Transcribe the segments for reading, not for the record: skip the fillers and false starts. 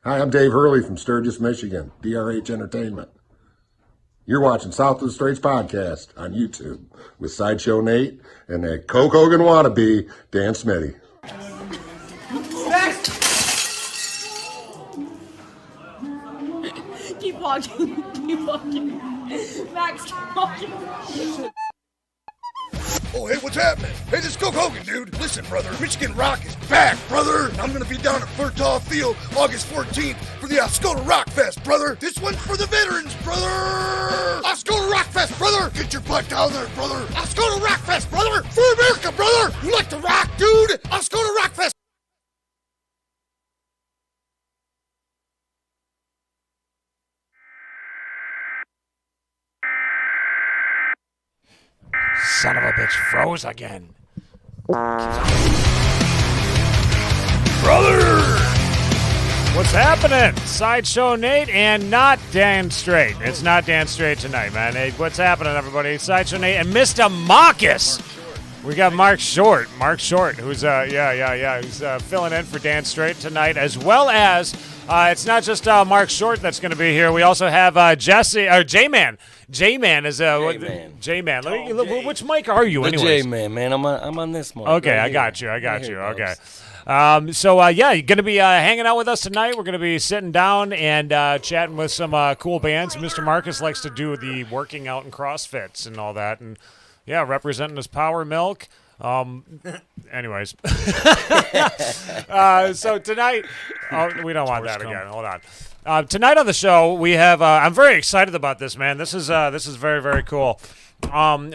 Hi, I'm Dave Hurley from Sturgis, Michigan, DRH Entertainment. You're watching South of the Straits podcast on YouTube with Sideshow Nate and the Coke Hogan wannabe, Dan Smitty. Keep walking. Keep walking. Max, keep walking. Oh, hey, what's happening? Hey, this is Coke Hogan, dude. Listen, brother, Michigan Rock is back, brother. I'm gonna be down at Furtaw Field August 14th for the Oscoda Rock Fest, brother. This one's for the veterans, brother. Oscoda Rock Fest, brother. Get your butt down there, brother. Oscoda Rock Fest, brother. For America, brother. You like to rock, dude? Oscoda Rock Fest. Son of a bitch froze again. Brother! What's happening? Sideshow Nate and not Dan Straight. It's not Dan Straight tonight, man. Hey, what's happening, everybody? Sideshow Nate and Mr. Marcus. We got Mark Short. Mark Short, who's who's filling in for Dan Straight tonight, as well as it's not just Mark Short that's going to be here. We also have Jesse or J-Man. J-Man is J-Man. Which mic are you, anyways? The J-Man, man. I'm on this mic. Okay, right I got you. Okay. Folks. You're going to be hanging out with us tonight. We're going to be sitting down and chatting with some cool bands. Mr. Marcus likes to do the working out and CrossFits and all that, and representing his Power Milk. Anyways. So tonight, we don't want that again. Hold on. Tonight on the show, we have, I'm very excited about this, man. This is very, very cool.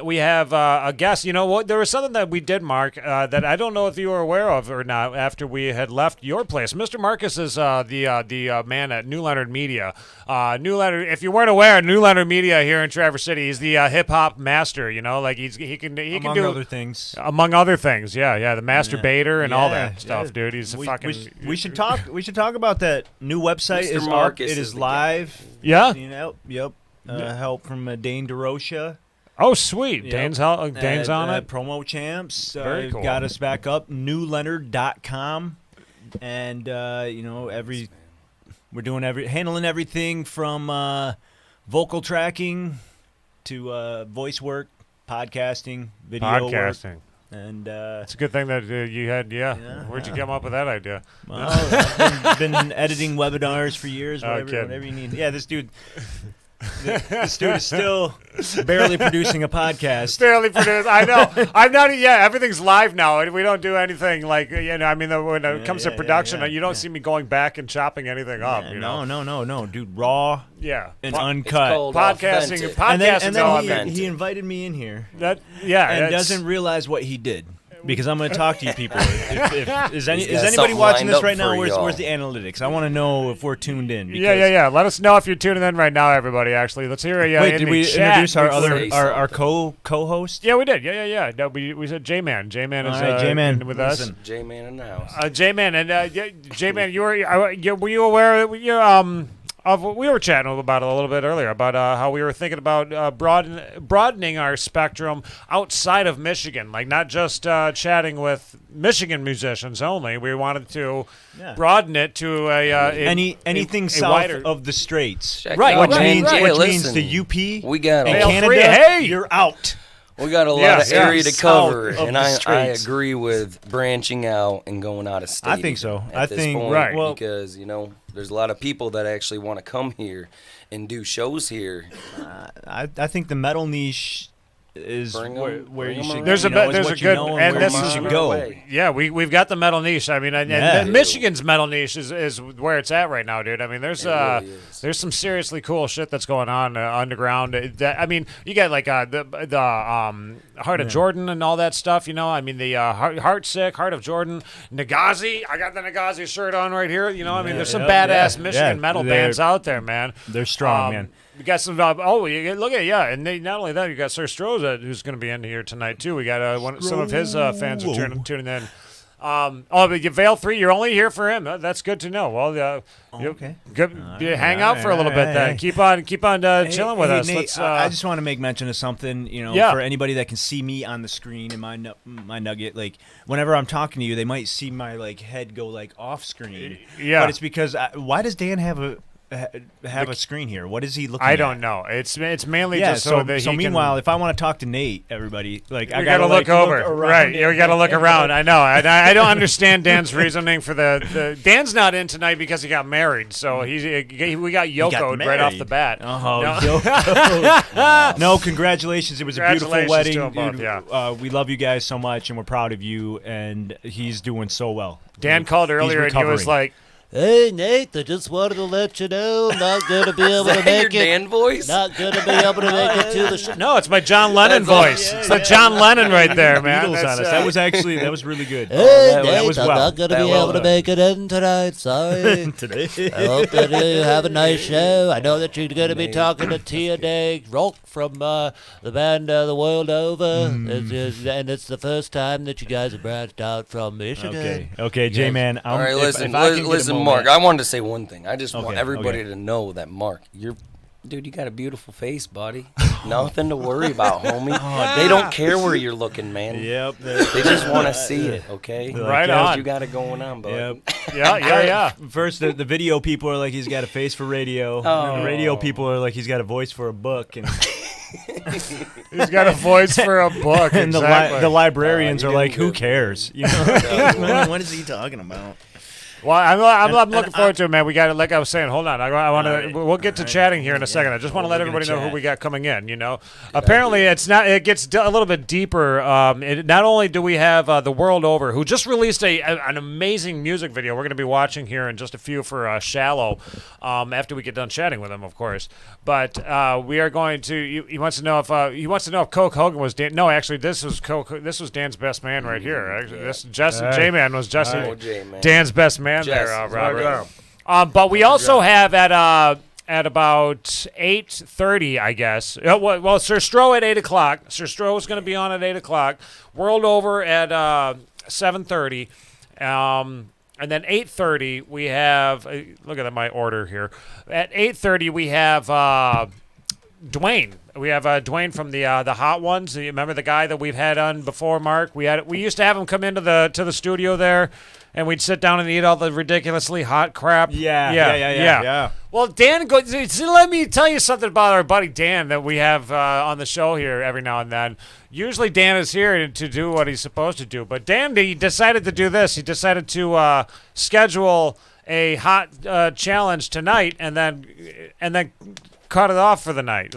We have a guest. You know what? There was something that we did, Mark, that I don't know if you were aware of or not after we had left your place. Mr. Marcus is the man at New Leonard Media. New Leonard, if you weren't aware, New Leonard Media here in Traverse City, he's the hip hop master. You know, like he can do among other things. Among other things, the masturbator and all that stuff, dude. He's we should talk. We should talk about that new website. Mr. Is Marcus up. It is is the live. Yeah. You know, yep. Help from Dane DeRocha. Oh, sweet. Yep. Dane's on it. Promo Champs. Very cool. Got us back up. NewLeonard.com. And, we're doing handling everything from work to voice work, podcasting, video work. And it's a good thing that you had, Where'd you come up with that idea? Well, I've been editing webinars for years, whatever you need. Yeah, this dude... This dude is still barely producing a podcast. Barely produced. I know. I'm not. Yeah, everything's live now. We don't do anything like when it comes to production, you don't see me going back and chopping anything up. You know? No, dude. Raw. Yeah. And uncut. Podcasting. And then he invited me in here. And doesn't realize what he did. Because I'm going to talk to you people. Is anybody watching this right now? Where's the analytics? I want to know if we're tuned in. Yeah. Let us know if you're tuning in right now, everybody. Actually, let's hear it. Wait, did we introduce our co-host? Yeah, we did. Yeah. No, we said J-Man. J-Man is J-Man with us. J-Man in the house. J-Man and J-Man, were you aware that we were chatting about it a little bit earlier about how we were thinking about broadening our spectrum outside of Michigan, like not just chatting with Michigan musicians only. We wanted to broaden it to anything south of the Straits, right? Which means the UP. We got and Canada. You're out. We got a lot of area to cover, and I agree with branching out and going out of state. I think so. Because there's a lot of people that actually want to come here and do shows here. I think the metal niche is where you should. There's a good and this is go. Yeah, we've got the metal niche. I mean, and Michigan's metal niche is where it's at right now, dude. I mean, there's some seriously cool shit that's going on underground. You got like the Heart of Jordan and all that stuff. I mean, the Heart of Jordan, Nagazi. I got the Nagazi shirt on right here. There's some badass Michigan metal bands out there, man. They're strong, man. We got some. Look at and not only that, you got Sir Stroh who's going to be in here tonight too. We got some of his fans are tuning in. But you Veil 3, you're only here for him. That's good to know. Well, okay. Hang out for a little bit then. Keep on chilling with us. Nate, I just want to make mention of something, for anybody that can see me on the screen in my Nugget. Like, whenever I'm talking to you, they might see my head go off screen. Yeah. But it's because why does Dan have a screen here? What is he looking at? I don't know. It's mainly just so that so meanwhile, if I want to talk to Nate, everybody, I gotta look over. Right. We gotta look around. I know. I don't understand Dan's reasoning for the Dan's not in tonight because he got married. So we got Yoko'd right off the bat. No, congratulations. It was a beautiful wedding. To them both, we love you guys so much, and we're proud of you. And he's doing so well. Dan called earlier, and he was like, "Hey, Nate, I just wanted to let you know I'm not going to be able to make your Dan voice? Not going to be able to make it to the show." No, it's my John Lennon voice. It's the John Lennon right there, man. Beatles on us. That was really good. Hey, Nate, that was I'm not going to be able to make it in tonight. Sorry. Today. I hope that you have a nice show. I know that you're going to be talking to Tia Day Rock from the band The World Over. And it's the first time that you guys have branched out from Michigan. Okay, J-Man. All right, listen, Mark, I wanted to say one thing. I just want everybody to know that, Mark, dude, you got a beautiful face, buddy. Nothing to worry about, homie. They don't care where you're looking, man. Yep. They just want to see it, okay? Right on. You got it going on, bud. Yep. Yeah. First, the video people are like, he's got a face for radio. And the radio people are like, he's got a voice for a book. And he's got a voice for a book. And exactly. the librarians are like, who cares? What is he talking about? Well, I'm looking forward to it, man. We got it. Like I was saying, hold on. I want to. We'll get to chatting here in a second. I just want to let everybody know who we got coming in. Apparently it's not. It gets a little bit deeper. Not only do we have The World Over, who just released an amazing music video. We're going to be watching here in just a few for Shallow. After we get done chatting with him, of course. But we are going to. He wants to know if Coke Hogan was Dan. No, actually, this was Dan's best man right here. Actually, this J-Man was Dan's best man. There, but we also have at about 8:30, I guess. Well, Sir Stroh at 8 o'clock. Sir Stroh is going to be on at 8 o'clock. World Over at 7:30, and then 8:30 we have. Look at my order here. At 8:30 we have Dwayne. We have Dwayne from the Hot Ones. You remember the guy that we've had on before, Mark? We used to have him come into the studio there. And we'd sit down and eat all the ridiculously hot crap. Yeah. Well, Dan, let me tell you something about our buddy Dan that we have on the show here every now and then. Usually Dan is here to do what he's supposed to do. But Dan, he decided to do this. He decided to schedule a hot challenge tonight and then cut it off for the night.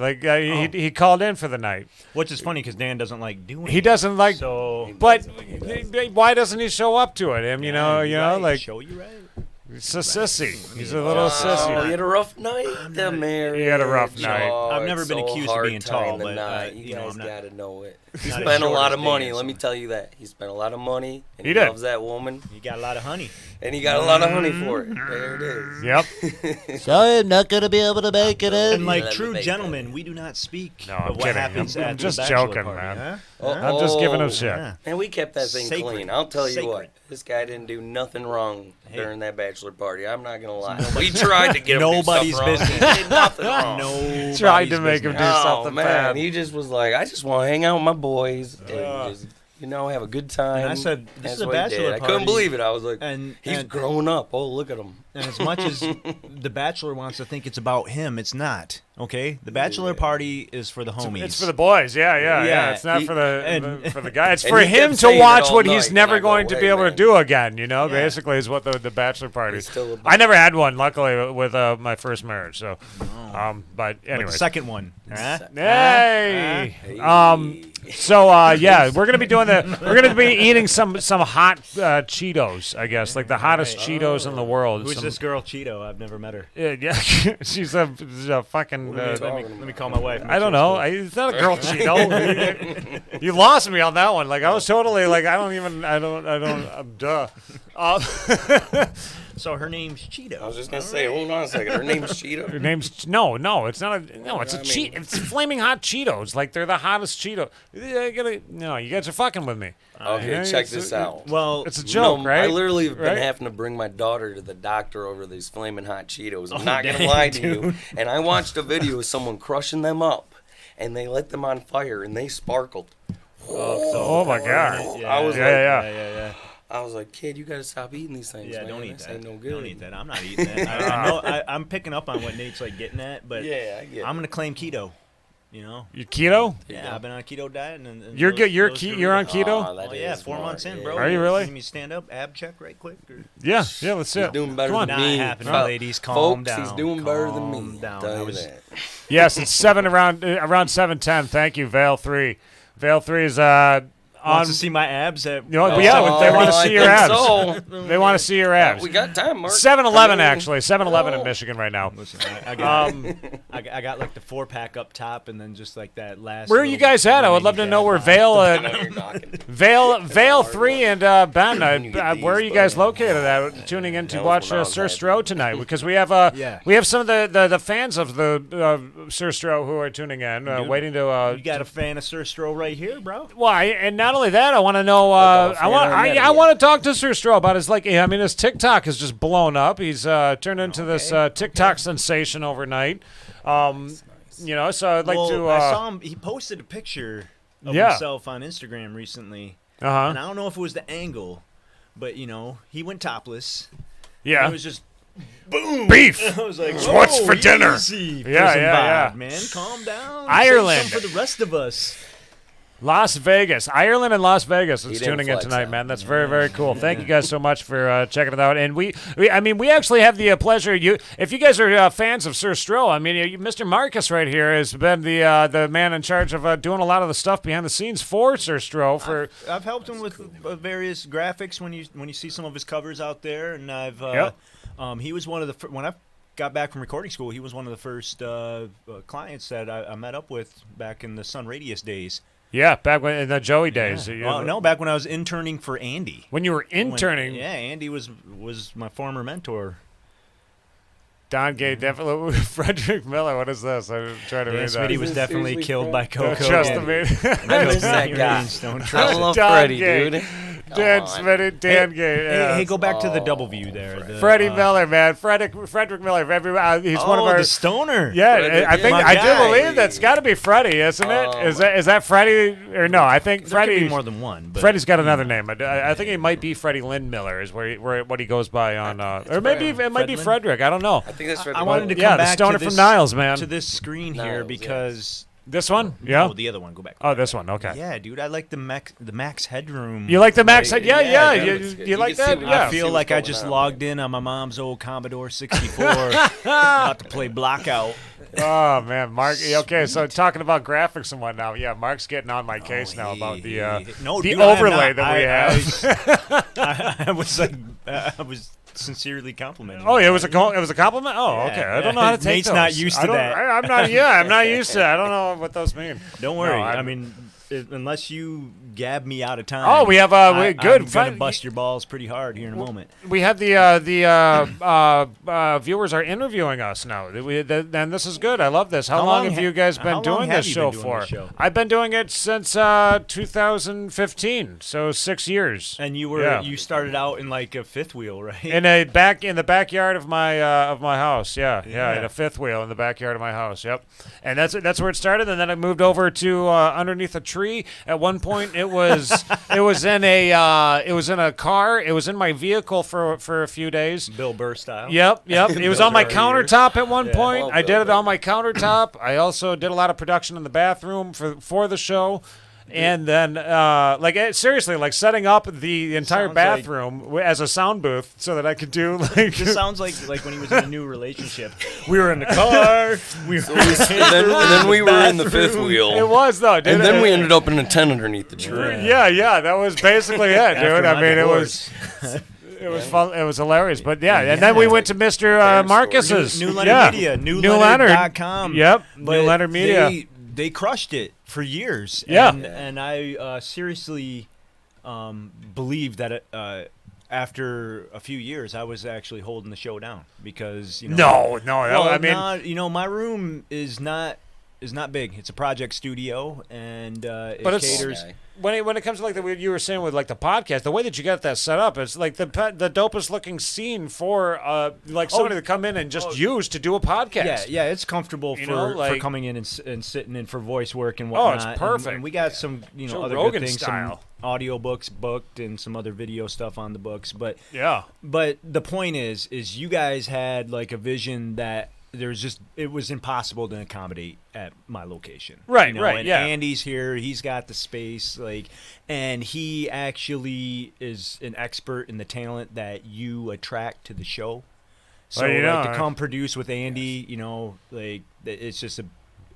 He called in for the night. Which is funny because Dan doesn't like doing it. He doesn't like. So, but why doesn't he show up to it? Show you right. He's a sissy. He's a little sissy. He had a rough night, He had a rough night. I've never been accused of being tall, but you guys gotta know it. He spent a lot of money. Let me tell you that. He spent a lot of money, and he loves that woman. He got a lot of honey. And he got a lot of honey for it. There it is. Yep. Sorry, I'm not going to be able to make it in. And like true gentlemen, we do not speak of what happens I'm at just the bachelor joking, party, man. Huh? I'm just giving him shit. And we kept that thing Sacred. clean. I'll tell you Sacred. what. This guy didn't do nothing wrong during that bachelor party. I'm not going to lie. We tried to get him to do stuff wrong. business. He did nothing wrong. Nobody's Tried to make him do business. something man. bad. He just was like, I just want to hang out with my boys and just, have a good time. And I said, this That's is a what he bachelor did. party. I couldn't believe it. I was like, And he's grown up. Oh, look at him. And as much as the bachelor wants to think it's about him, it's not. Okay, the bachelor party is for the homies. It's for the boys. Yeah. It's not for the guy. It's for he him kept to saying it watch all what night, he's and never I go, going to "Hey, be able to man." do again. Basically is what the bachelor party. I never had one, luckily, with my first marriage. So, but anyway, the second one. Huh? Hey. So we're gonna be eating some hot Cheetos, I guess, like the hottest Cheetos in the world. Who's this girl Cheeto? I've never met her. Yeah, she's a fucking. Let me call my wife. I don't know. It's not a girl Cheeto. You lost me on that one. Like I was totally like duh. So her name's Cheeto. I was just going to say, hold on a second. Her name's Cheeto. Her name's no. It's not a no. It's It's flaming hot Cheetos. Like they're the hottest Cheeto. No, you guys are fucking with me. Okay, check this out. Well, it's a joke, right? I literally have been Right? having to bring my daughter to the doctor over these flaming hot Cheetos. I'm not gonna lie to you. And I watched a video of someone crushing them up, and they lit them on fire, and they sparkled. Oh my god! Yeah, I was yeah. I was like, kid, you gotta stop eating these things. Yeah, man. don't eat This that. ain't no good. Don't eat that. I'm not eating that. I know. I'm picking up on what Nate's like getting at, but Yeah, I get I'm it. gonna claim keto. You know. You keto? Yeah, I've been on a keto diet, and You're those- good. You're those ke- are You're on really- keto? Oh, that Oh yeah, is 4 months in, smart, bro. Are you really? Give me stand up, ab check right quick. Or... Yeah. Let's see He's it. doing better Come on. than Not me. happening, Fo- ladies. Calm Folks, down. he's doing better than me. Calm down. Tell I you was- that. Yes, it's around 7:10. Thank you, Vale 3. Vale 3 is on. Wants to see my abs at. You know, but yeah, they want to I see your think abs. so. They want to see your abs. We got time, Mark. 7-Eleven, I mean, actually. 7-Eleven in Michigan right now. Listen, I got, I got like the 4-pack up top, and then just like that last. Where are you guys at? I would love to know where Vale, I know you're knocking. Vale 3 and Ben, When you get where are these, you guys buddy. located at? Tuning in to That was watch when I was Sir happy. Stroh tonight because we have Yeah. we have some of the fans of the Sir Stroh who are tuning in, waiting to. You got a fan of Sir Stroh right here, bro. Why? And not only that, I want to know. I want to talk to Sir Stroh about his his TikTok has just blown up. He's turned into this TikTok sensation overnight. You know, so I'd like to. I saw him. He posted a picture of Yeah. himself on Instagram recently, and Uh-huh. I don't know if it was the angle, but you know, he went topless. Yeah. It was just boom Beef. I was like, What's "Whoa, for dinner?" easy, Yeah, prison yeah, vibe, man, calm down. Ireland. Save some for the rest of us. Las Vegas, Ireland, and Las Vegas. It's didn't tuning in flex tonight, out. man. That's very, very cool. Thank you guys so much for checking it out. And we actually have the pleasure. If you guys are fans of Sir Stroh, I mean, Mr. Marcus right here has been the man in charge of doing a lot of the stuff behind the scenes for Sir Stroh. I've helped him with various graphics when you see some of his covers out there, and I've Yep. he was one of the when I got back from recording school, he was one of the first clients that I met up with back in the Sun Radius days. Yeah, back when in the Joey days. No, back when I was interning for Andy. When you were interning. Andy was my former mentor. Don Gay definitely. Frederick Miller. What is this? I'm trying to read that. Smitty was definitely Seriously, killed by Don't Coco. trust the man. I miss that guy. Don't I trust love Don Freddie, Gay. dude. Dan Come on. Smitty, Dan Gay. Yeah. Hey, go back to the double view there. The, Freddie Miller, man. Frederick Miller. He's one of our. the stoner. Yeah, Freddie, I think my I do guy. believe that's got to be Freddie, isn't it? Oh, Is that Freddie or no? I think There could Freddie. be more than one. But Freddie's got another name. I think he might be Freddie Lynn Miller is what he goes by on. Or maybe it might be Lynn? Frederick. I don't know. I think that's Freddie. I wanted to Yeah, come the back stoner to from this, Niles, man. to this screen here Niles, because This one? Yeah. oh, the other one. Go back. Oh, this one. Okay. Yeah, dude, I like the max headroom. You like the Max? Like, Yeah. yeah, You it's good. you You like can see that? what- Yeah. I feel what's like I going just on, logged in on my mom's old Commodore 64, about to play Blackout. Oh man, Mark. Okay, so talking about graphics and whatnot. Yeah, Mark's getting on my case now about the No, the dude, I am overlay not. that we have. I was like, I was sincerely complimenting. Oh, you. it was a compliment. Oh, Yeah, okay. I don't know how to take Nate's those. not used to I don't- that. I'm not. Yeah, I'm not used to it. I don't know what those mean. Don't worry. No, I mean, unless you gab me out of time. Oh, we have good I'm gonna fun- bust your balls pretty hard here in a moment. We have the viewers are interviewing us now. And this is good. I love this. How How long long have you guys how been long doing have this you show been doing for? this show? I've been doing it since 2015, so 6 years. And you started out in like a fifth wheel, right? In the backyard of my house, yeah, in a fifth wheel in the backyard of my house, yep. And that's where it started, and then I moved over to underneath a tree. At one point, it was in a car. It was in my vehicle for a few days. Bill Burr style. Yep. It was on my countertop at one point. Well, I did it Bill, on my countertop. I also did a lot of production in the bathroom for the show. And then, seriously, like setting up the entire Sounds like- bathroom as a sound booth so that I could do like. This sounds like when he was in a new relationship. We were in the car. We were and then we were in the fifth wheel. It was though, dude. And then we ended up in a tent underneath the tree. Yeah, that was basically it, dude. After I my mean, divorce. it was fun. It was hilarious, but yeah. And then we went to Mr. Marcus's. New Leonard Media, newleonard.com. Yep, But New Leonard Media. They crushed it for years. Yeah. And I seriously believe that after a few years, I was actually holding the show down because No, well, I mean, my room is not not big. It's a project studio, and it But caters. When it comes to like you were saying with like the podcast, the way that you got that set up, it's like the dopest looking scene for like somebody to come in and just use to do a podcast. Yeah, it's comfortable for coming in and sitting in for voice work and whatnot. Oh, it's perfect. And we got some Joe other Rogan good things, style. some audiobooks booked and some other video stuff on the books. But but the point is you guys had like a vision that it was impossible to accommodate at my location. Right, and Andy's here, he's got the space, and he actually is an expert in the talent that you attract to the show. So to come produce with Andy, it's just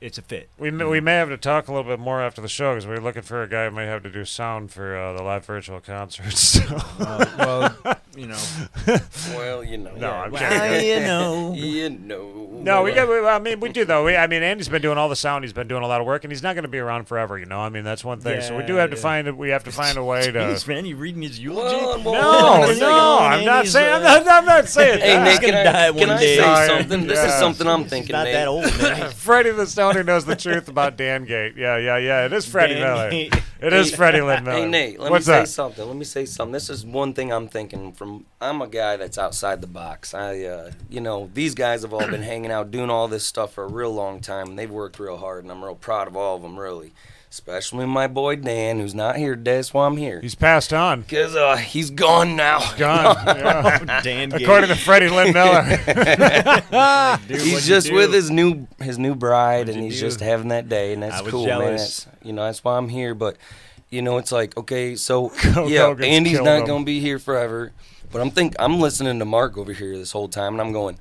it's a fit. We may have to talk a little bit more after the show because we're looking for a guy who might have to do sound for the live virtual concerts. Well, Well, No, I'm No, we got. I mean, we do though. Andy's been doing all the sound. He's been doing a lot of work, and he's not going to be around forever. I mean, that's one thing. So we do have to find it. We have to find a way to. Jeez, man, you reading his eulogy? No, I'm not saying. I'm not saying. Hey, Nick, can I say something? This is something I'm thinking. Not Nate. that old, man. Freddie the Stoner knows the truth about Dan Gate. Yeah. It is Freddie Miller. It is Freddie Lynn Miller. Hey, Nate, let me say something. This is one thing I'm thinking I'm a guy that's outside the box. These guys have all been hanging out, doing all this stuff for a real long time, and they've worked real hard, and I'm real proud of all of them, really. Especially my boy Dan, who's not here today. That's why I'm here. He's passed on. Because he's gone now. Gone. Yeah. Dan According to Freddie Lynn Miller. He's just with his new bride, and he's just having that day, and that's cool, jealous. man. That's why I'm here. But it's like, okay, so Hogan's Andy's killed not him. gonna be here forever. But I'm listening to Mark over here this whole time, and I'm going,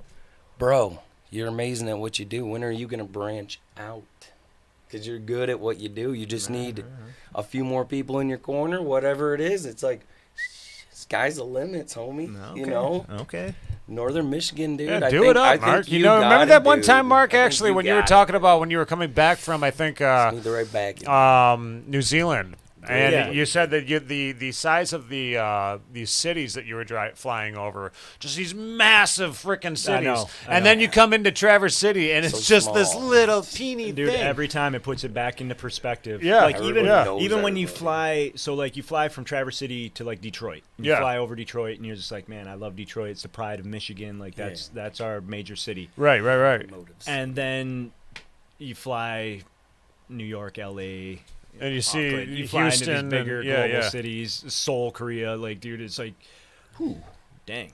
bro, you're amazing at what you do. When are you gonna branch out? Because you're good at what you do. You just need a few more people in your corner, whatever it is. It's like, sky's the limits, homie. Okay. Okay. Northern Michigan, dude. Yeah, do it up, Mark. Remember that one time, Mark, actually, when you were talking about when you were coming back from, I think, need the right back. New Zealand. And you said that the size of these cities that you were flying over, just these massive freaking cities. I know. And then you come into Traverse City, and it's just this little teeny Dude, thing. every time it puts it back into perspective. Yeah. Like Everybody even knows when you everybody. fly, you fly from Traverse City to like Detroit. You fly over Detroit, and you're just like, man, I love Detroit. It's the pride of Michigan. Like that's our major city. Right. And then you fly New York, L.A. And you see you fly Houston into these bigger and, global cities, Seoul, Korea. Like, dude, it's like, dang.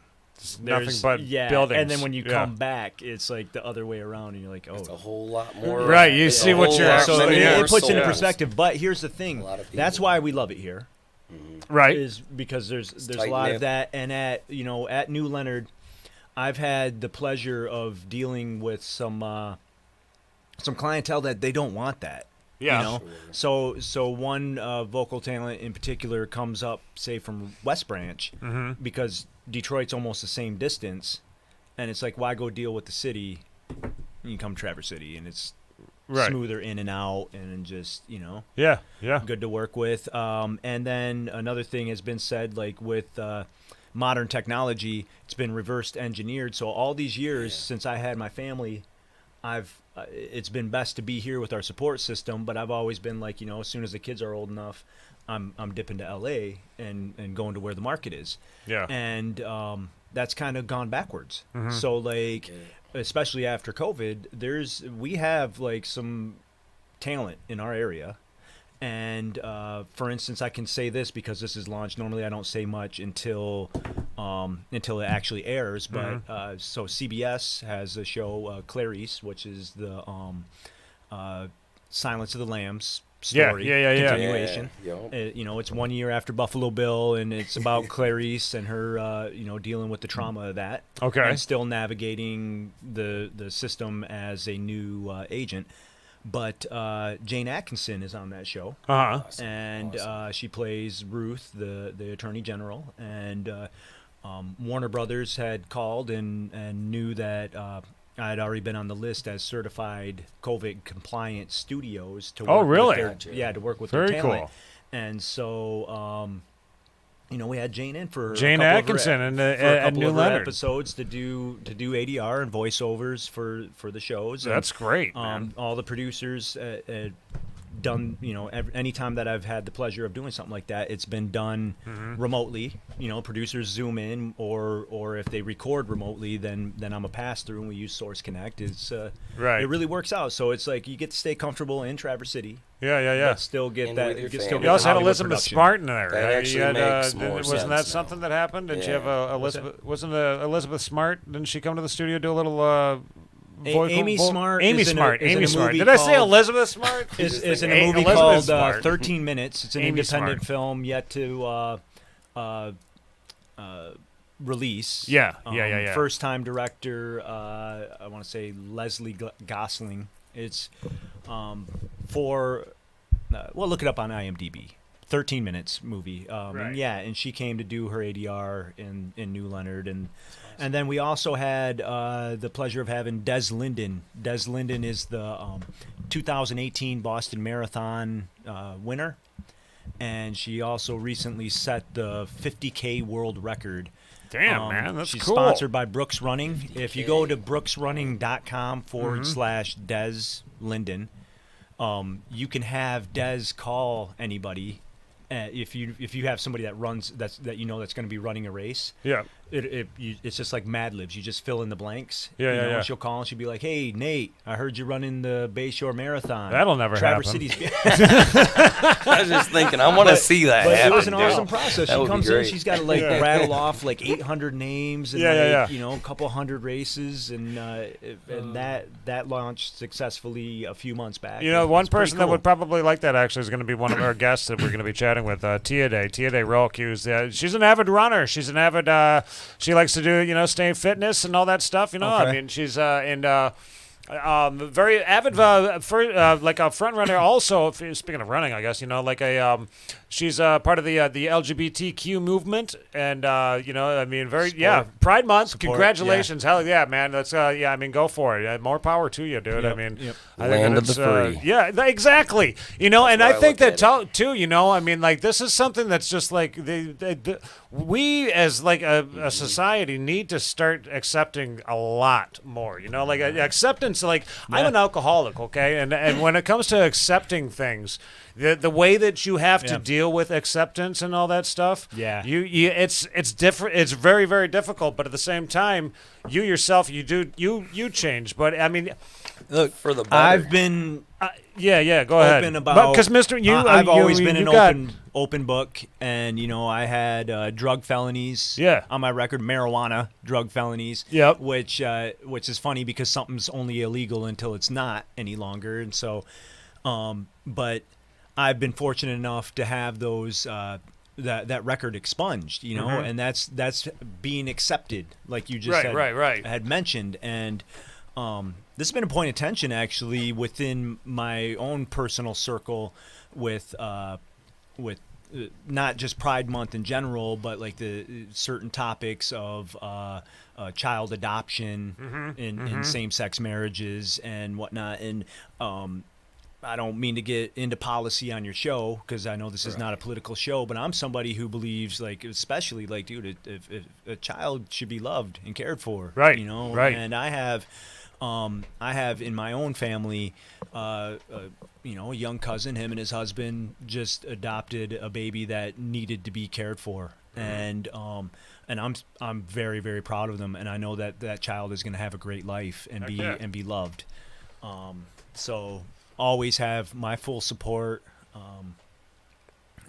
Nothing but buildings. And then when you come back, it's like the other way around, and you're like, oh, It's a whole lot more. Right, you see what you're so actually. it puts into souls. perspective. But here's the thing: that's why we love it here, Right. is because there's a tight lot knit. of that. And at New Leonard, I've had the pleasure of dealing with some clientele that they don't want that. Yeah. So one vocal talent in particular comes up, say from West Branch, because Detroit's almost the same distance, and it's like, why go deal with the city? You come Traverse City, and it's smoother in and out, and just Yeah. good to work with. And then another thing has been said, like with modern technology, it's been reversed engineered. So all these years since I had my family, it's been best to be here with our support system, but I've always been like, as soon as the kids are old enough, I'm dipping to LA and going to where the market is. Yeah. And that's kind of gone backwards. So like, especially after COVID, we have like some talent in our area. And for instance, I can say this because this is launched. Normally, I don't say much until it actually airs. But so CBS has a show, Clarice, which is the Silence of the Lambs story continuation. It's 1 year after Buffalo Bill, and it's about Clarice and her, dealing with the trauma of that. Okay. And still navigating the system as a new agent. But Jane Atkinson is on that show, and she plays Ruth, the Attorney General. And Warner Brothers had called and knew that I had already been on the list as certified COVID compliant studios to work really? to work with Very their talent. cool. And so we had Jane in for Jane a Atkinson and couple New of her Leonard episodes to do ADR and voiceovers for the shows. That's great, man. All the producers done, anytime that I've had the pleasure of doing something like that, it's been done remotely. Producers Zoom in, or if they record remotely, then I'm a pass-through, and we use Source Connect. It's right. It really works out. So it's like you get to stay comfortable in Traverse City. Yeah. But still get that. You also had Elizabeth Smart in there. That actually makes more wasn't sense that something that happened? Didn't you have Elizabeth? Wasn't Elizabeth Smart? Didn't she come to the studio do a little? Amy Smart. Amy Smart. Did I say Elizabeth Smart? Is in a movie called 13 Minutes. It's an independent film yet to release. Yeah. First time director. I want to say Leslie Gosling. It's look it up on IMDb. 13 Minutes movie. Right. And she came to do her ADR in New Leonard, and then we also had the pleasure of having Des Linden. Des Linden is the 2018 Boston Marathon winner, and she also recently set the 50K world record. Damn, man, that's she's cool. She's sponsored by Brooks Running. If you go to brooksrunning.com/Des Linden, you can have Des call anybody. If you have somebody that runs that's going to be running a race, it's just like Mad Libs. You just fill in the blanks. Yeah. She'll call and she'll be like, "Hey, Nate, I heard you running the Bayshore Marathon." That'll never Traverse happen. City's. I was just thinking, I want to see that. But happen, it was an dude. awesome process. That She would be comes in, great. she's got to rattle off like 800 names and a couple hundred races, and that launched successfully a few months back. One person that would probably like that actually is going to be one of our guests that we're going to be chatting with, Tia Day Rolk. She's an avid runner. She's an avid. She likes to do stay fitness and all that stuff. I mean, she's very avid like a front runner. Also, speaking of running, I guess she's part of the LGBTQ movement, and Pride Month. Support, Congratulations, hell yeah, man. That's go for it. More power to you, dude. Yep. I mean, I Land think of the free. Exactly. And I think that too. This is something that's just like we as like a society need to start accepting a lot more. Acceptance. I'm an alcoholic, okay, and when it comes to accepting things, the way that you have to deal with acceptance and all that stuff, it's different. It's very, very difficult, but at the same time, you yourself, you change. But I mean, look for the better. I've been go ahead. Because I've always been an open book, and I had drug felonies on my record, marijuana drug felonies. Yep. Which is funny because something's only illegal until it's not any longer, and so, but I've been fortunate enough to have those that record expunged, and that's being accepted, like you just had mentioned, and this has been a point of tension actually within my own personal circle with not just Pride Month in general, but like the certain topics of child adoption in same-sex marriages and whatnot. And I don't mean to get into policy on your show because I know this is not a political show, but I'm somebody who believes, like, especially like, dude, if a child should be loved and cared for, right? And I have in my own family, a young cousin. Him and his husband just adopted a baby that needed to be cared for, and I'm very, very proud of them, and I know that child is going to have a great life and be loved. So always have my full support,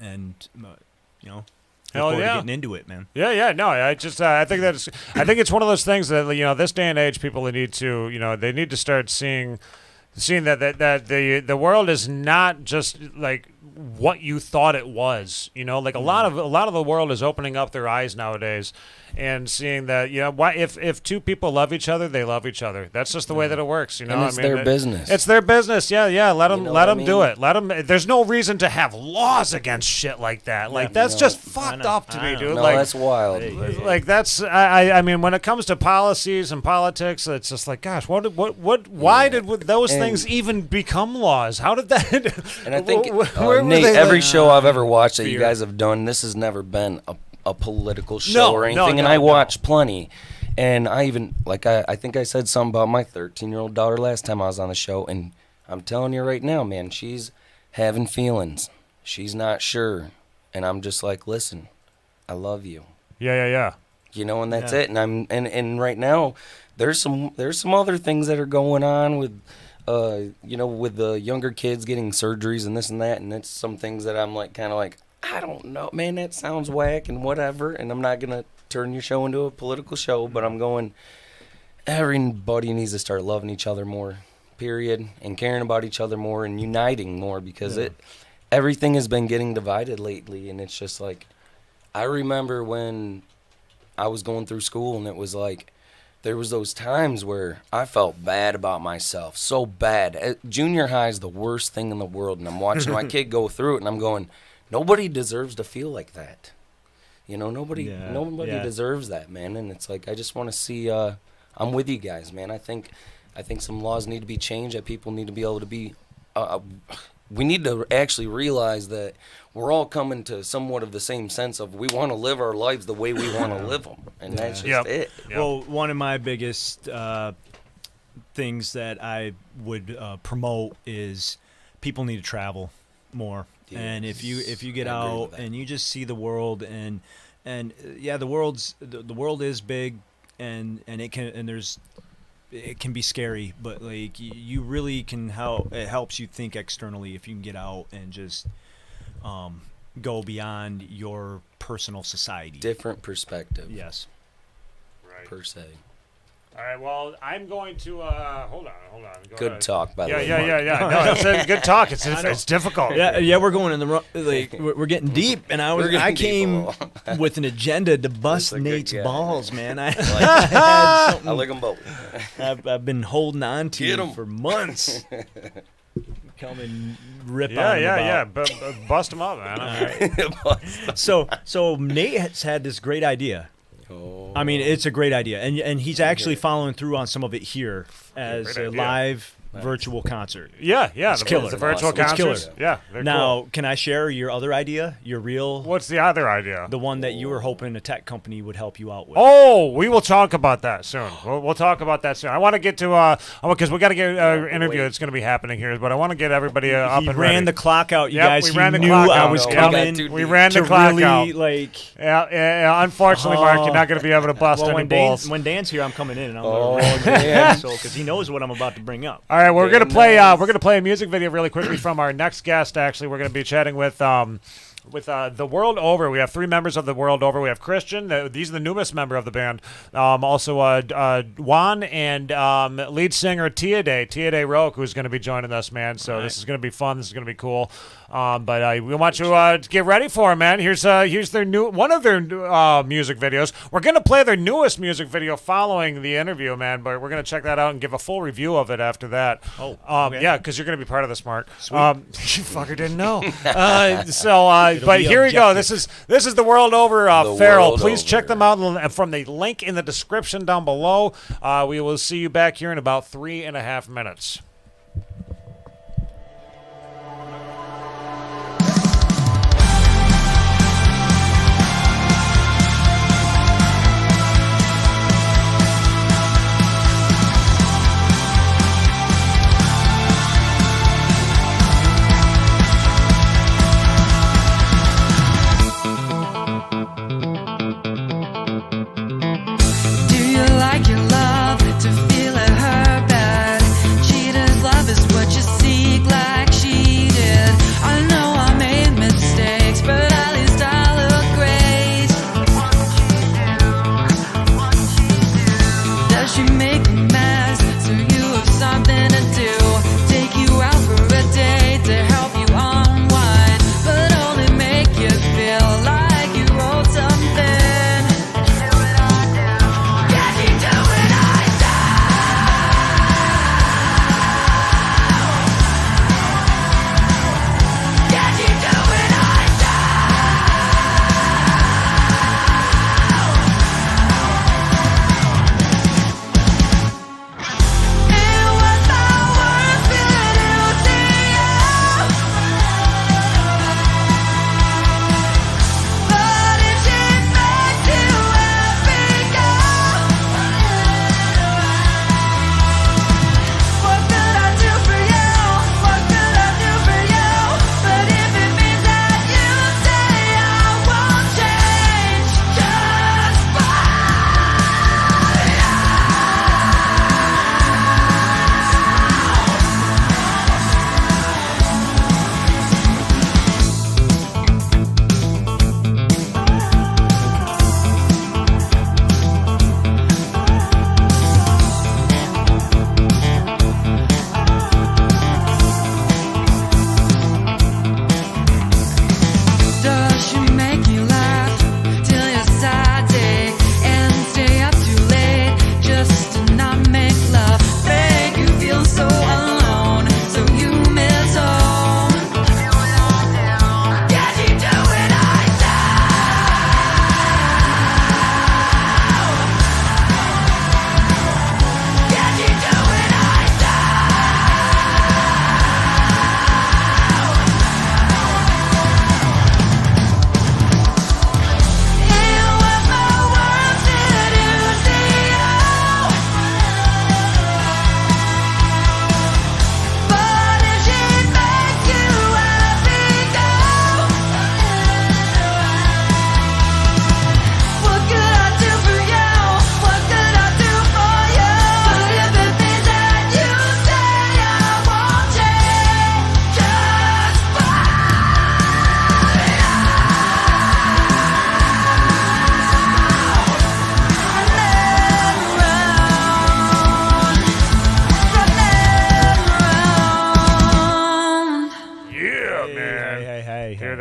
and Hell yeah, getting into it, man. No, I think it's one of those things that this day and age people need to they need to start seeing that the world is not just like what you thought it was. A lot of the world is opening up their eyes nowadays and seeing that if two people love each other, they love each other. That's just the way that it works. And it's their business. It's their business. Yeah. Let them do it. Let them. There's no reason to have laws against shit like that. Like that's just fucked up to me, dude. No, like that's wild. Like that's I mean when it comes to policies and politics, it's just like gosh, why did those things even become laws? How did that? And I think Nate, every show I've ever watched that you guys have done, this has never been a political show or anything, and I watch plenty. And I even, like, I think I said something about my 13-year-old daughter last time I was on the show, and I'm telling you right now, man, she's having feelings. She's not sure. And I'm just like, listen, I love you. Yeah. You know, and that's it. And and right now, there's some other things that are going on with, you know, with the younger kids getting surgeries and this and that, and it's some things that I'm like, kind of like, I don't know, man, that sounds whack and whatever, and I'm not gonna turn your show into a political show, but I'm going, everybody needs to start loving each other more, period, and caring about each other more and uniting more, because everything has been getting divided lately, and it's just like, I remember when I was going through school, and it was like, there was those times where I felt bad about myself, so bad. Junior high is the worst thing in the world, and I'm watching my kid go through it, and I'm going, nobody deserves to feel like that. You know, nobody deserves that, man. And it's like, I just want to see, I'm with you guys, man. I think some laws need to be changed, that people need to be able to be, we need to actually realize that we're all coming to somewhat of the same sense of, we want to live our lives the way we want to live them. And that's just it. Yep. Well, one of my biggest things that I would promote is people need to travel more. Yes. And if you get out and you just see the world, and the world is big, and it can be scary, but like you really can help. It helps you think externally if you can get out and just go beyond your personal society. Different perspective. Yes. Right. Per se. All right, well, I'm going to hold on. Good talk, by the way. Yeah. No, it's a good talk. It's difficult. Yeah, we're going in the wrong, like we're getting deep, and I came with an agenda to bust Nate's balls, man. I like them both. I've been holding on to for months. Come and rip on them. Yeah. Bust them up, man. All right. So Nate has had this great idea. I mean, it's a great idea, and he's actually following through on some of it here as a live virtual concert. Yeah, it's killer. The virtual concert. It's killer. Yeah. Now, cool. Can I share your other idea? Your real? What's the other idea? The one that you were hoping a tech company would help you out with. Oh, we will talk about that soon. We'll talk about that soon. I want to get to because we got to get an interview that's going to be happening here, but I want to get everybody up and ready. We ran the clock out, you guys. We ran the knew clock I out. was coming. We ran the clock out. Yeah. Unfortunately, Mark, you're not going to be able to bust any balls. When Dan's here, I'm coming in, and I'm going to because he knows what I'm about to bring up. All right, we're going to play. We're going to play a music video really quickly from our next guest. Actually, we're going to be chatting with The World Over. We have 3 members of The World Over. We have Christian. He's the newest member of the band. Also, Juan and lead singer Tia Day Roque, who's going to be joining us, man. So this is going to be fun. This is going to be cool. But we want you to get ready for it, man. Here's their one of their music videos. We're going to play their newest music video following the interview, man. But we're going to check that out and give a full review of it after that. Okay. Yeah, because you're going to be part of this, Mark. Sweet. You fucker didn't know. But here we go. This is The World Over. Farrell, please check them out from the link in the description down below. We will see you back here in about 3.5 minutes. Do you like your love to feel it hurt bad? Cheated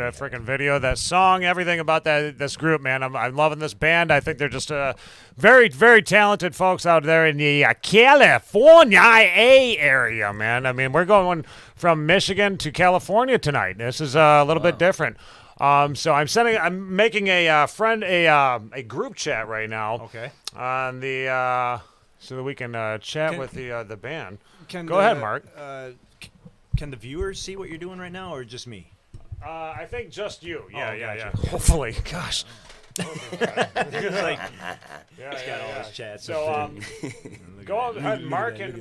that freaking video, that song, everything about this group, man. I'm loving this band. I think they're just very, very talented folks out there in the California area, man. I mean, we're going from Michigan to California tonight. This is a little bit different. So I'm making a group chat right now. Okay. On the so that we can chat with the band. Go ahead, Mark. Can the viewers see what you're doing right now, or just me? I think just you. Yeah, gotcha. Hopefully, gosh. He's got all his chats. So go ahead, Mark and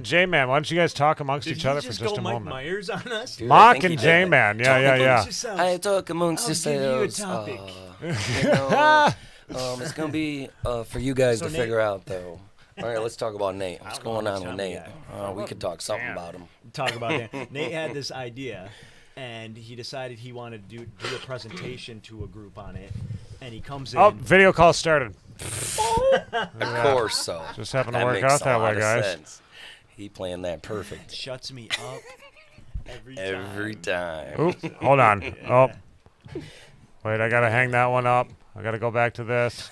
J-Man. Why don't you guys talk amongst each other for just a moment? Mike Myers on us? Dude, Mark and J-Man. Yeah. I talk amongst yourselves. I'll give you a You know, it's gonna be for you guys to figure out, though. All right, let's talk about Nate. What's going on with Nate? We could talk something about him. Talk about that. Nate had this idea, and he decided he wanted to do a presentation to a group on it. And he comes in. Oh, video call started. Of course, so. Just happened to work out that way, guys. Sense. He playing that perfect. Shuts me up every time. Oops, hold on. Oh, wait, I gotta hang that one up. I gotta go back to this.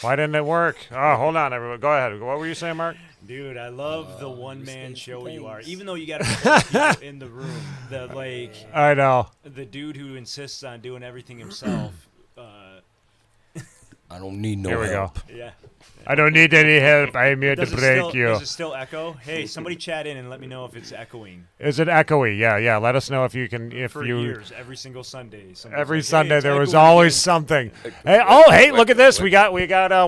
Why didn't it work? Oh, hold on, everyone. Go ahead. What were you saying, Mark? Dude, I love the one-man show you are. Even though you got people in the room, I know. The dude who insists on doing everything himself. I don't need no help. Here we help. go. Yeah. I don't need any help. I'm here to break you. Does it still echo? Hey, somebody chat in and let me know if it's echoing. Is it echoey? Yeah. Let us know if you can. For years, every single Sunday. Every Sunday there was always something. Hey, look at this. We got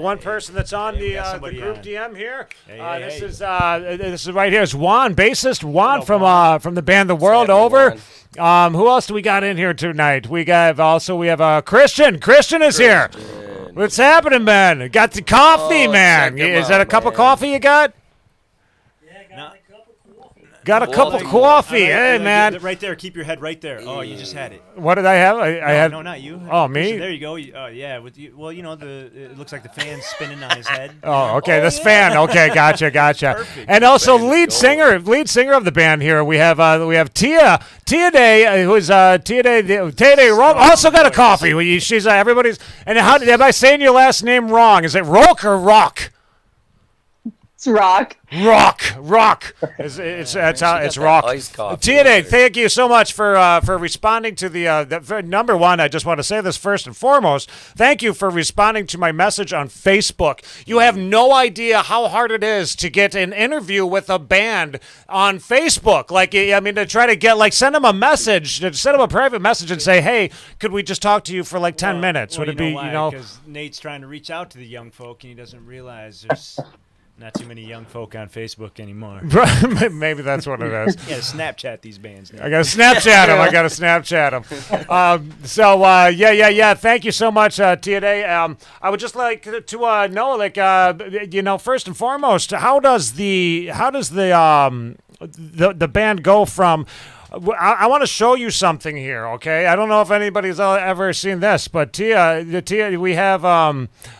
one person that's on the group DM here. This is right here. It's Juan, bassist Juan from the band The World Over. Who else do we got in here tonight? We have Christian. Christian is here. What's happening, man? Got the coffee, man. Is that a cup of coffee you got? Got a cup of coffee. Hey, man. Right there. Keep your head right there. Oh, you just had it. What did I have? I had. No, not you. Oh, me? There you go. Yeah. With you. Well, it looks like the fan's spinning on his head. Oh, okay. This fan. Okay, gotcha. Perfect. And also lead singer of the band here. We have Tia Day, who's Tia Day. Also got a coffee. She's everybody's. And how am I saying your last name wrong? Is it Rock or Rock? It's Rock. Rock. It's Rock. Tia, thank you so much for responding to the number one. I just want to say this first and foremost. Thank you for responding to my message on Facebook. You have no idea how hard it is to get an interview with a band on Facebook. To try to get send them a message, send them a private message and say, hey, could we just talk to you for 10 minutes? Would it be because Nate's trying to reach out to the young folk and he doesn't realize there's not too many young folk on Facebook anymore. Maybe that's what it is. Yeah, Snapchat these bands now. I got to Snapchat them. Yeah. Thank you so much, Tia Day. I would just like to know, first and foremost, how does the band go from? I want to show you something here, okay? I don't know if anybody's ever seen this, but Tia, we have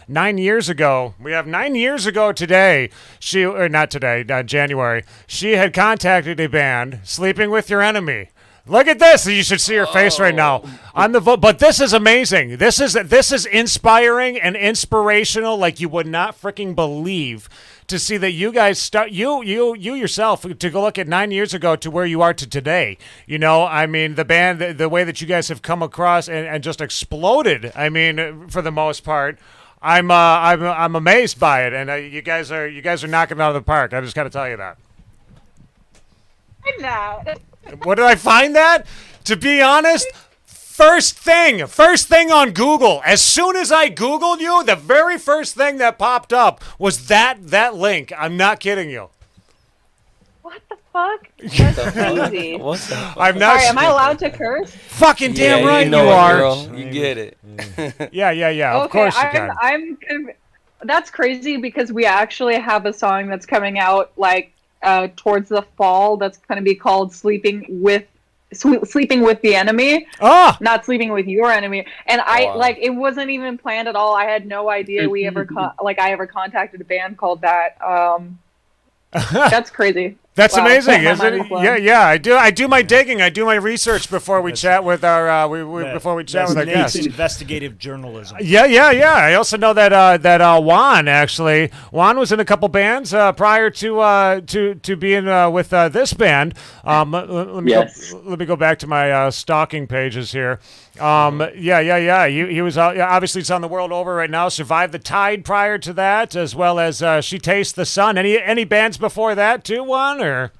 9 years ago. We have 9 years ago today. January. She had contacted a band, Sleeping with Your Enemy. Look at this. You should see her face right now. On the vote, but this is amazing. This is inspiring and inspirational like you would not freaking believe. To see that you guys you yourself to go look at 9 years ago to where you are to today. The band, the way that you guys have come across and just exploded. For the most part, I'm amazed by it, and you guys are knocking it out of the park. I just got to tell you that. I'm not. What did I find that? To be honest. First thing on Google. As soon as I Googled you, the very first thing that popped up was that link. I'm not kidding you. What the fuck? That's crazy. What the fuck? I'm not. Sorry, am I allowed to curse? Fucking damn right you are. Girl. You get it. Yeah. Okay, of course you can. That's crazy because we actually have a song that's coming out towards the fall that's going to be called Sleeping with the Enemy. Not Sleeping with Your Enemy. And it wasn't even planned at all. I had no idea I ever contacted a band called that. That's crazy. That's Wow, amazing, my isn't mind it? is blown. Yeah. I do my digging. I do my research before we chat with our before we chat with our Nate's guests. investigative journalism. Yeah. I also know that Juan was in a couple bands prior to being with this band. Let me go back to my stalking pages here. He was obviously it's on the world over right now. Survived the Tide prior to that, as well as She Tastes the Sun. Any bands before that too, Juan? Or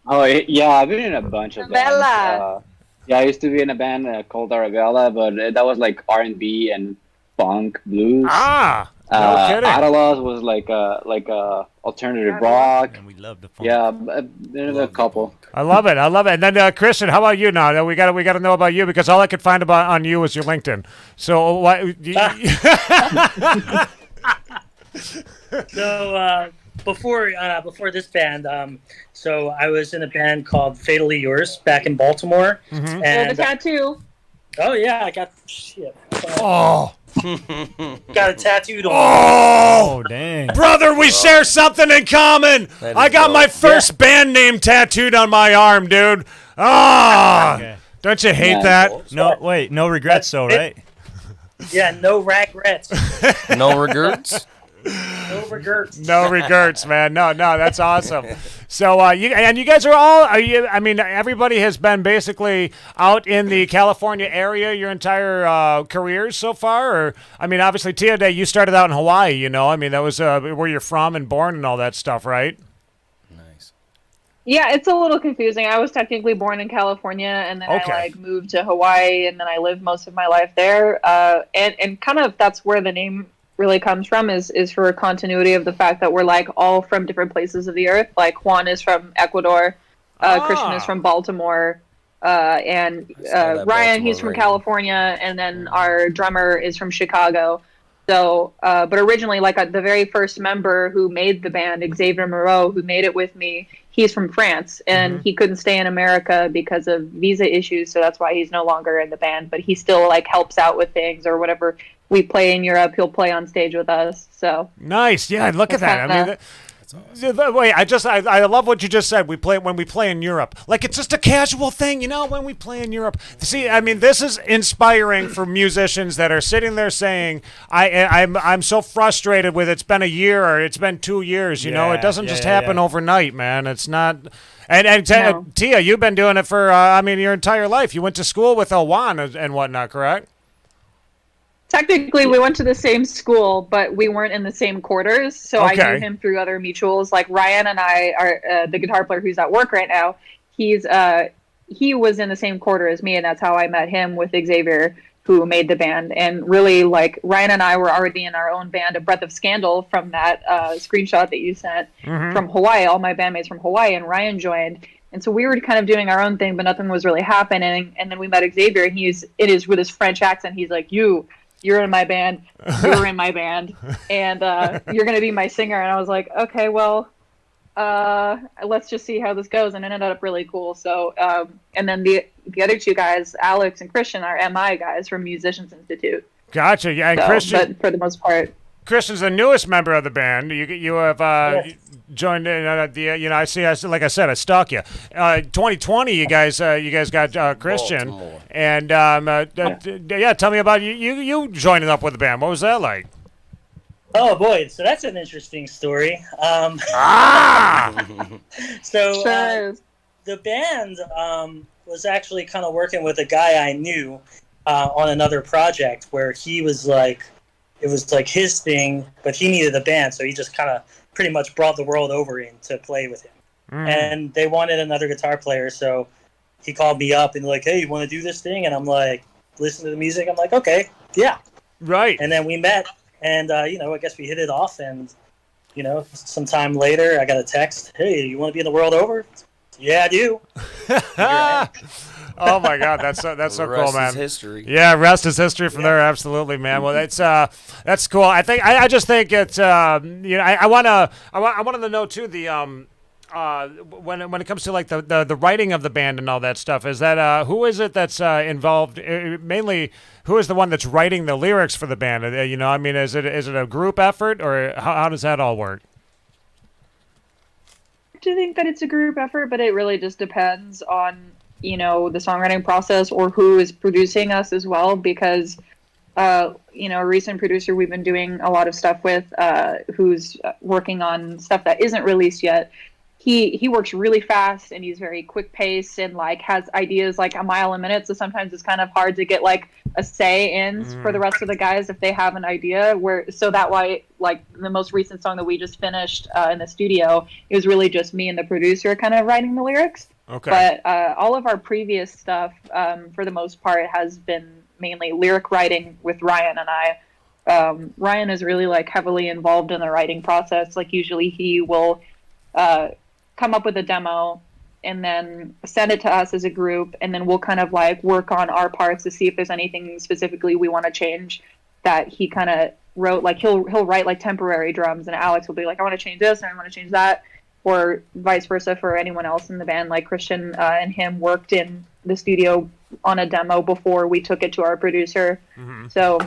Oh yeah, I've been in a bunch of bands. I used to be in a band called Arabella, but that was like R&B and funk blues. no kidding. Atalas was like a alternative rock. And we love the funk. Yeah, there's a couple. I love it. And then Christian, how about you now? We got to know about you because all I could find about on you was your LinkedIn. So what? So before this band, so I was in a band called Fatally Yours back in Baltimore. Mm-hmm. And the tattoo. Oh yeah, I got shit. Oh. Got a tattooed on. Oh, dang. Brother, we share something in common. I got my first band name tattooed on my arm, dude. Okay. Don't you hate that? No, wait, no regrets though, right? Yeah, no regrets. No regrets? No regrets. No regrets, man. No, that's awesome. So you guys are all. Everybody has been basically out in the California area your entire careers so far. Or obviously, Tia Day, you started out in Hawaii. You know, that was where you're from and born and all that stuff, right? Nice. Yeah, it's a little confusing. I was technically born in California, and then I moved to Hawaii, and then I lived most of my life there. And kind of that's where the name really comes from is for a continuity of the fact that we're like all from different places of the earth. Like Juan is from Ecuador, Christian is from Baltimore, and Ryan, he's from California, and then our drummer is from Chicago. So, but originally, like the very first member who made the band, Xavier Moreau, who made it with me, he's from France, and he couldn't stay in America because of visa issues. So that's why he's no longer in the band. But he still like helps out with things or whatever we play in Europe. He'll play on stage with us. So nice, yeah. Look at that. Wait, I love what you just said. When we play in Europe, like it's just a casual thing, when we play in Europe. See, this is inspiring for musicians that are sitting there saying, I'm so frustrated with it's been a year or it's been 2 years. It doesn't just happen overnight, man. It's not. And Tia, you've been doing it for your entire life. You went to school with Juan and whatnot, correct? technically, we went to the same school, but we weren't in the same quarters. So I knew him through other mutuals. Like Ryan and I are the guitar player who's at work right now. He was in the same quarter as me, and that's how I met him with Xavier, who made the band. And really, like, Ryan and I were already in our own band, A Breath of Scandal, from that screenshot that you sent from Hawaii. All my bandmates from Hawaii, and Ryan joined. And so we were kind of doing our own thing, but nothing was really happening. And then we met Xavier, and with his French accent, he's like, you're in my band, you're in my band, and you're going to be my singer. And I was like, okay, well, let's just see how this goes. And it ended up really cool. So, and then the other two guys, Alex and Christian, are MI guys from Musicians Institute. Gotcha. Yeah, and Christian, but for the most part, Christian's the newest member of the band. You have joined in I see. Like I said, I stalk you. 2020, you guys got Christian, Baltimore. And tell me about you joining up with the band. What was that like? Oh boy, so that's an interesting story. So the band was actually kind of working with a guy I knew on another project where he was like, it was like his thing, but he needed a band, so he just kind of pretty much brought the world over in to play with him. And they wanted another guitar player, so he called me up and like, hey, you want to do this thing? And I'm like, listen to the music. I'm like, okay, yeah. Right. And then we met, and, I guess we hit it off, and, sometime later I got a text, hey, you want to be in the world over? Yeah, I do. Oh my God, that's so cool, man. Rest is history. Yeah, rest is history from there. Absolutely, man. Well, that's cool. I just think it's I want to know too when it comes to like the writing of the band and all that stuff. Is that who is it that's involved? Mainly, who is the one that's writing the lyrics for the band? Is it a group effort, or how does that all work? to think that it's a group effort, but it really just depends on, the songwriting process or who is producing us as well, because a recent producer we've been doing a lot of stuff with, who's working on stuff that isn't released yet. He works really fast and he's very quick paced and like has ideas like a mile a minute. So sometimes it's kind of hard to get like a say in for the rest of the guys if they have an idea. So that why like the most recent song that we just finished in the studio, it was really just me and the producer kind of writing the lyrics. Okay. But all of our previous stuff, for the most part, has been mainly lyric writing with Ryan and I. Ryan is really like heavily involved in the writing process. Like usually he will come up with a demo and then send it to us as a group, and then we'll kind of like work on our parts to see if there's anything specifically we want to change that he kind of wrote. Like he'll write like temporary drums, and Alex will be like, I want to change this and I want to change that, or vice versa for anyone else in the band. Like Christian and him worked in the studio on a demo before we took it to our producer. So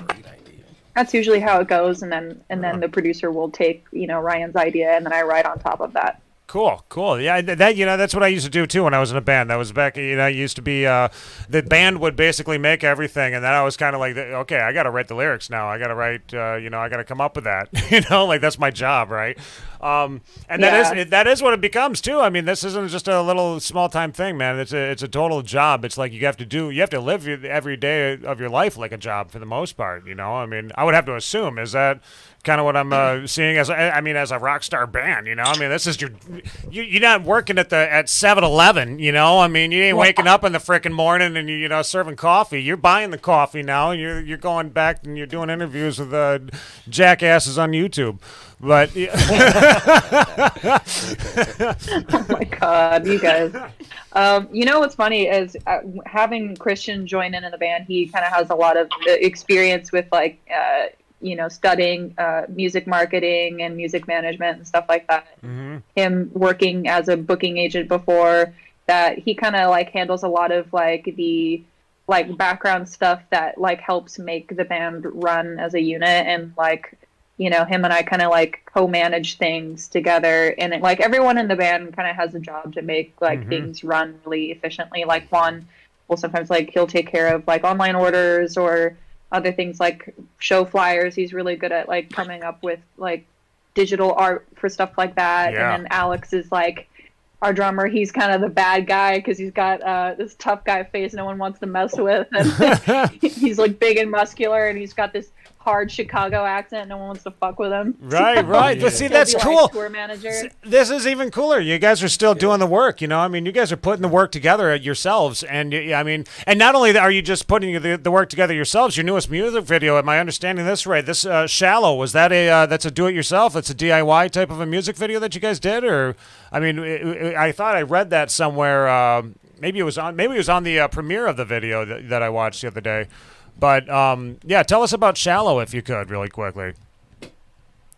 that's usually how it goes, and then the producer will take Ryan's idea, and then I write on top of that. Cool. Yeah, that's what I used to do too when I was in a band. That was back, I used to be, the band would basically make everything, and then I was kind of like, okay, I got to write the lyrics now. I got to write, I got to come up with that. Like that's my job, right? And that is what it becomes too. I mean, this isn't just a little small time thing, man. It's a total job. It's like you have to live every day of your life like a job for the most part. I mean, I would have to assume, is that kind of what I'm seeing as a rock star band, I mean, this is you're not working at 7-Eleven, I mean, you ain't waking up in the frickin' morning and serving coffee. You're buying the coffee now. You're going back and you're doing interviews with jackasses on YouTube. But oh my God, you guys. What's funny is having Christian join in the band. He kind of has a lot of experience with like studying music marketing and music management and stuff like that. Him working as a booking agent before that, he kind of like handles a lot of like the like background stuff that like helps make the band run as a unit, and like him and I kind of like co-manage things together, and like everyone in the band kind of has a job to make like things run really efficiently. Like Juan will sometimes like he'll take care of like online orders or other things like show flyers. He's really good at like coming up with like digital art for stuff like that. Yeah. And then Alex is like our drummer. He's kind of the bad guy because he's got this tough guy face no one wants to mess with, and he's like big and muscular, and he's got this hard Chicago accent. No one wants to fuck with him. Right. But see, that's cool. Like tour manager. This is even cooler. You guys are still doing the work. I mean, you guys are putting the work together yourselves, and I mean, and not only are you just putting the work together yourselves. Your newest music video, am I understanding this right? This "Shallow," was that that's a do-it-yourself? It's a DIY type of a music video that you guys did, or I mean, I thought I read that somewhere. Maybe it was on the premiere of the video that I watched the other day. But, tell us about "Shallow" if you could, really quickly.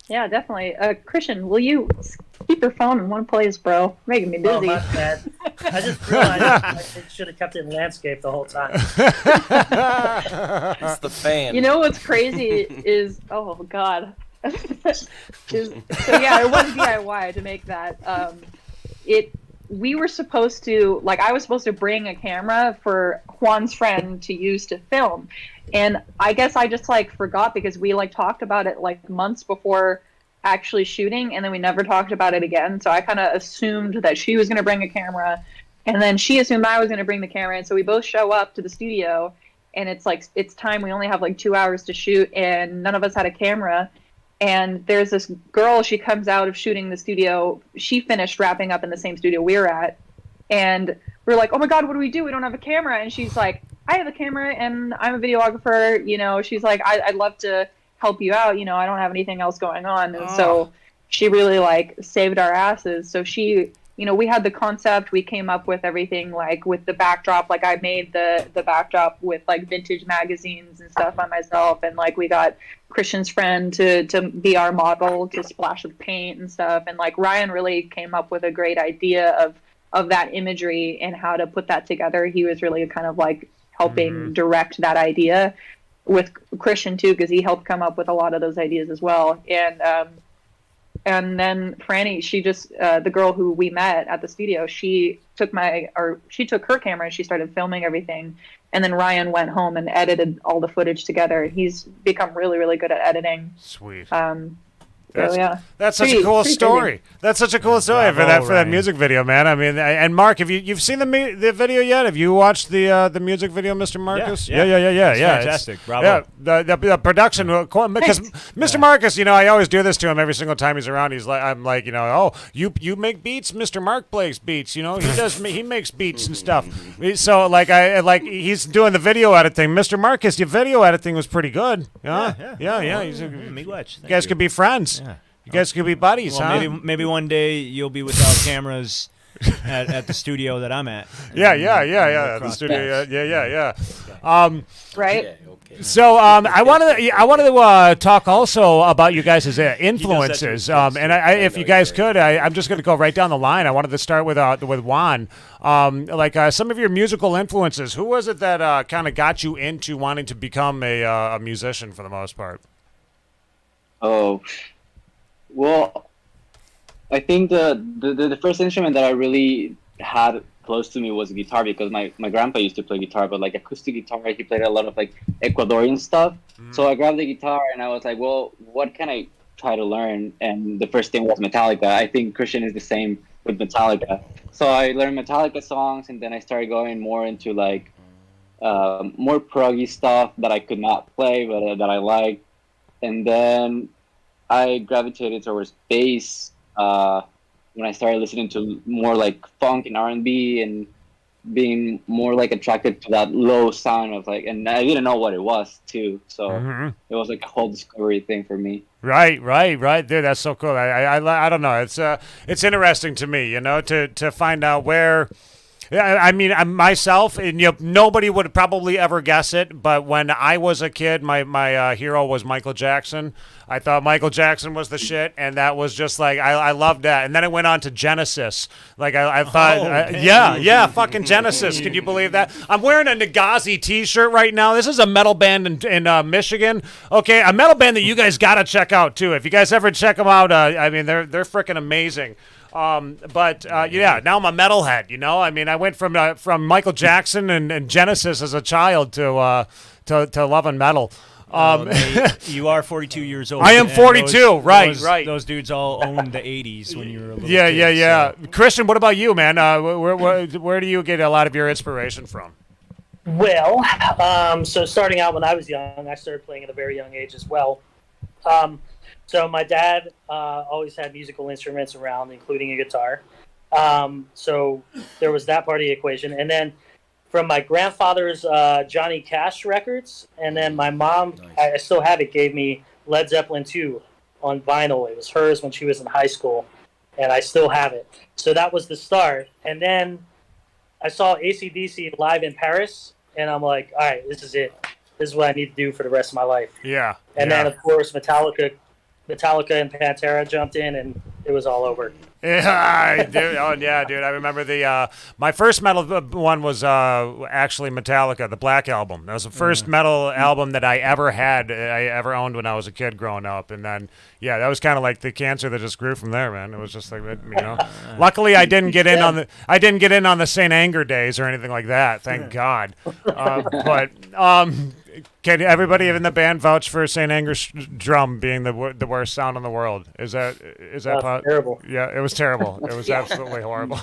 Yeah, definitely. Christian, will you keep your phone in one place, bro? Making me busy. Oh, my bad. I just realized I should have kept it in landscape the whole time. It's the fan. What's crazy is, oh, God. It was DIY to make that. We were supposed to, like, I was supposed to bring a camera for Juan's friend to use to film. And I guess I just, like, forgot because we, like, talked about it, like, months before actually shooting, and then we never talked about it again. So I kind of assumed that she was going to bring a camera, and then she assumed I was going to bring the camera. And so we both show up to the studio, and it's, like, it's time. We only have, like, 2 hours to shoot, and none of us had a camera. And there's this girl, she comes out of shooting the studio. She finished wrapping up in the same studio we were at. And we're like, oh my God, what do? We don't have a camera. And she's like, I have a camera and I'm a videographer. She's like, I'd love to help you out. I don't have anything else going on. And so she really like saved our asses. So she, we had the concept, we came up with everything, like with the backdrop, like I made the backdrop with like vintage magazines and stuff by myself. And like, we got Christian's friend to be our model, to splash with paint and stuff. And like Ryan really came up with a great idea of that imagery and how to put that together. He was really kind of like helping direct that idea with Christian too, because he helped come up with a lot of those ideas as well. And and then Franny, she just the girl who we met at the studio, she took her camera and she started filming everything, and then Ryan went home and edited all the footage together. He's become really, really good at editing. Sweet. That's such a cool story. That's such a cool story for that music video, man. I mean, and Mark, have you've seen the video yet? Have you watched the music video, Mr. Marcus? Yeah. It's fantastic. Bravo. Yeah, the production because Mr. Marcus, I always do this to him every single time he's around. I'm like, oh, you make beats, Mr. Mark plays beats. He makes beats and stuff. So he's doing the video editing. Mr. Marcus, your video editing was pretty good. Yeah. You guys could be friends. Yeah. You guys could be buddies, huh? Maybe one day you'll be without cameras at the studio that I'm at. Yeah. The studio. Yeah. Right. Yeah, okay. So I wanted to talk also about you guys' influences. And if you guys could, I'm just going to go right down the line. I wanted to start with Juan. Some of your musical influences. Who was it that kind of got you into wanting to become a musician for the most part? Oh. Well, I think the first instrument that I really had close to me was guitar, because my grandpa used to play guitar, but like acoustic guitar. He played a lot of like Ecuadorian stuff. So I grabbed the guitar and I was like, well, what can I try to learn? And the first thing was Metallica. I think Christian is the same with Metallica. So I learned Metallica songs, and then I started going more into like more proggy stuff that I could not play, but that I liked. And then I gravitated towards bass when I started listening to more like funk and R&B, and being more like attracted to that low sound of like, and I didn't know what it was too, so it was like a whole discovery thing for me. Right, dude, that's so cool. I don't know, it's interesting to me, to find out where. Yeah, I mean, myself, and nobody would probably ever guess it, but when I was a kid, my hero was Michael Jackson. I thought Michael Jackson was the shit, and that was just like, I loved that. And then it went on to Genesis. Like, I thought, fucking Genesis. Can you believe that? I'm wearing a Nagazi t-shirt right now. This is a metal band in Michigan. Okay, a metal band that you guys got to check out, too. If you guys ever check them out, I mean, they're freaking amazing. Now I'm a metalhead, I mean, I went from Michael Jackson and Genesis as a child to loving metal. You are 42 years old. I am 42, right. Those dudes all owned the 80s when you were a little kid. Yeah. So. Christian, what about you, man? Where do you get a lot of your inspiration from? Well, so starting out when I was young, I started playing at a very young age as well. So my dad always had musical instruments around, including a guitar. So there was that part of the equation. And then from my grandfather's Johnny Cash records, and then my mom, I still have it, gave me Led Zeppelin 2 on vinyl. It was hers when she was in high school, and I still have it. So that was the start. And then I saw AC/DC live in Paris, and I'm like, all right, this is it. This is what I need to do for the rest of my life. Yeah. And then, of course, Metallica and Pantera jumped in, and it was all over. Yeah, dude. Oh, yeah, dude. I remember my first metal one was actually Metallica, the Black Album. That was the first metal album that I ever owned when I was a kid growing up. And then, yeah, that was kind of like the cancer that just grew from there, man. It was just like, Luckily, I didn't get in on the Saint Anger days or anything like that. Thank God. Can everybody in the band vouch for Saint Anger's drum being the worst sound in the world? Is that terrible? Yeah, it was terrible. It was absolutely horrible.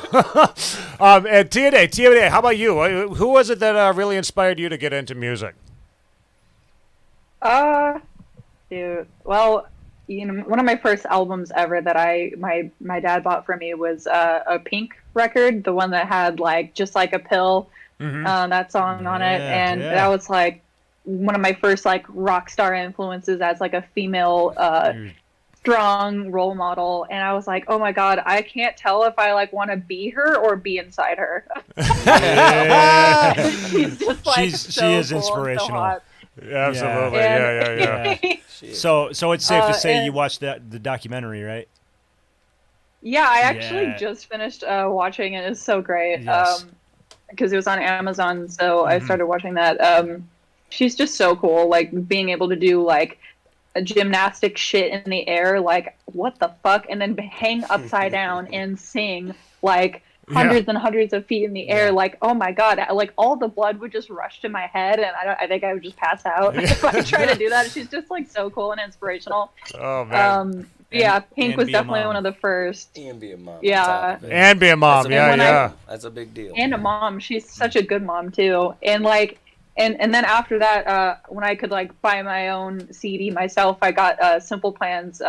And Tia, how about you? Who was it that really inspired you to get into music? Dude. Well, one of my first albums ever that my dad bought for me was a Pink record, the one that had like Just Like a Pill, that song on it, and that was like one of my first like rock star influences as like a female strong role model, and I was like, oh my god, I can't tell if I like want to be her or be inside her. She's just like she is inspirational. Absolutely, yeah. So it's safe to say you watched the documentary, right? Yeah, I actually just finished watching it. It's so great. Yes. Because it was on Amazon, so I started watching that. She's just so cool, like being able to do like a gymnastic shit in the air, like what the fuck, and then hang upside down and sing like hundreds and hundreds of feet in the air. Like, oh my god, like all the blood would just rush to my head, and I think I would just pass out if I try to do that. She's just like so cool and inspirational. Oh man. Pink was definitely one of the first. And be a mom. Yeah. And be a mom. That's a big deal. And a mom. She's such a good mom too. And like, and then after that, when I could like buy my own CD myself, I got Simple Plan's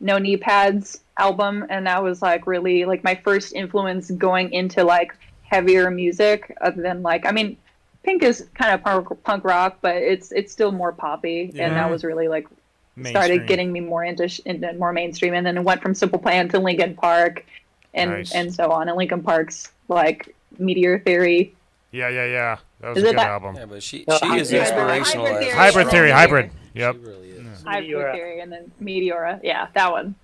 No Knee Pads album, and that was like really like my first influence going into like heavier music. Other than like, I mean, Pink is kind of punk rock, but it's still more poppy, and that was really like started getting me more into more mainstream, and then it went from Simple Plan to Linkin Park, and so on. And Linkin Park's like Meteor Theory. Yeah. That was a good album. Yeah, but she is inspirational. Hybrid Theory. Yep. She really is. Hybrid Theory, and then Meteora. Yeah, that one.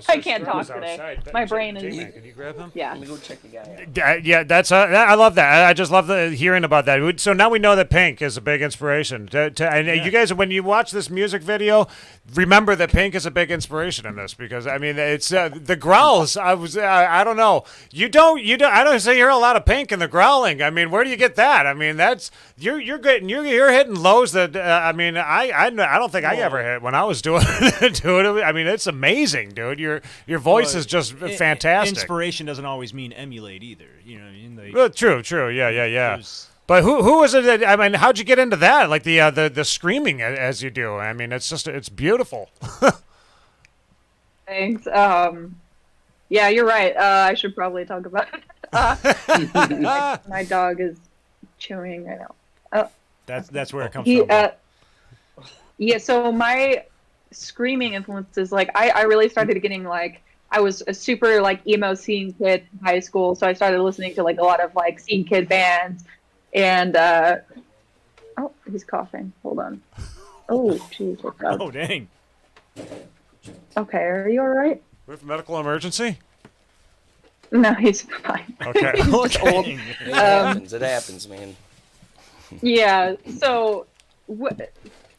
I can't talk today. My brain is. Can you grab him? Yeah. Let me go check the guy out. Yeah, that's I love that. I just love hearing about that. So now we know that Pink is a big inspiration. You guys, when you watch this music video, remember that Pink is a big inspiration in this, because I mean it's the growls. I don't know. You don't. I don't hear a lot of Pink in the growling. I mean, where do you get that? I mean, that's you're getting you're hitting lows that I mean I don't think I ever hit when I was doing it. I mean, it's amazing, dude. Your voice is just fantastic. Inspiration doesn't always mean emulate either. You know what I mean? Well, true. Yeah. But who was it that, I mean, how'd you get into that? Like the screaming as you do. I mean, it's beautiful. Thanks. Yeah, you're right. I should probably talk about it. My dog is chewing right now. That's where it comes from. Yeah, so my screaming influences, like I really started getting like, I was a super like emo scene kid in high school, so I started listening to like a lot of like scene kid bands, and oh, he's coughing. Hold on. Oh, jeez. Oh, dang. Okay, are you all right? We have a medical emergency? No, he's fine. Okay. He's just old. It happens, man. Yeah, so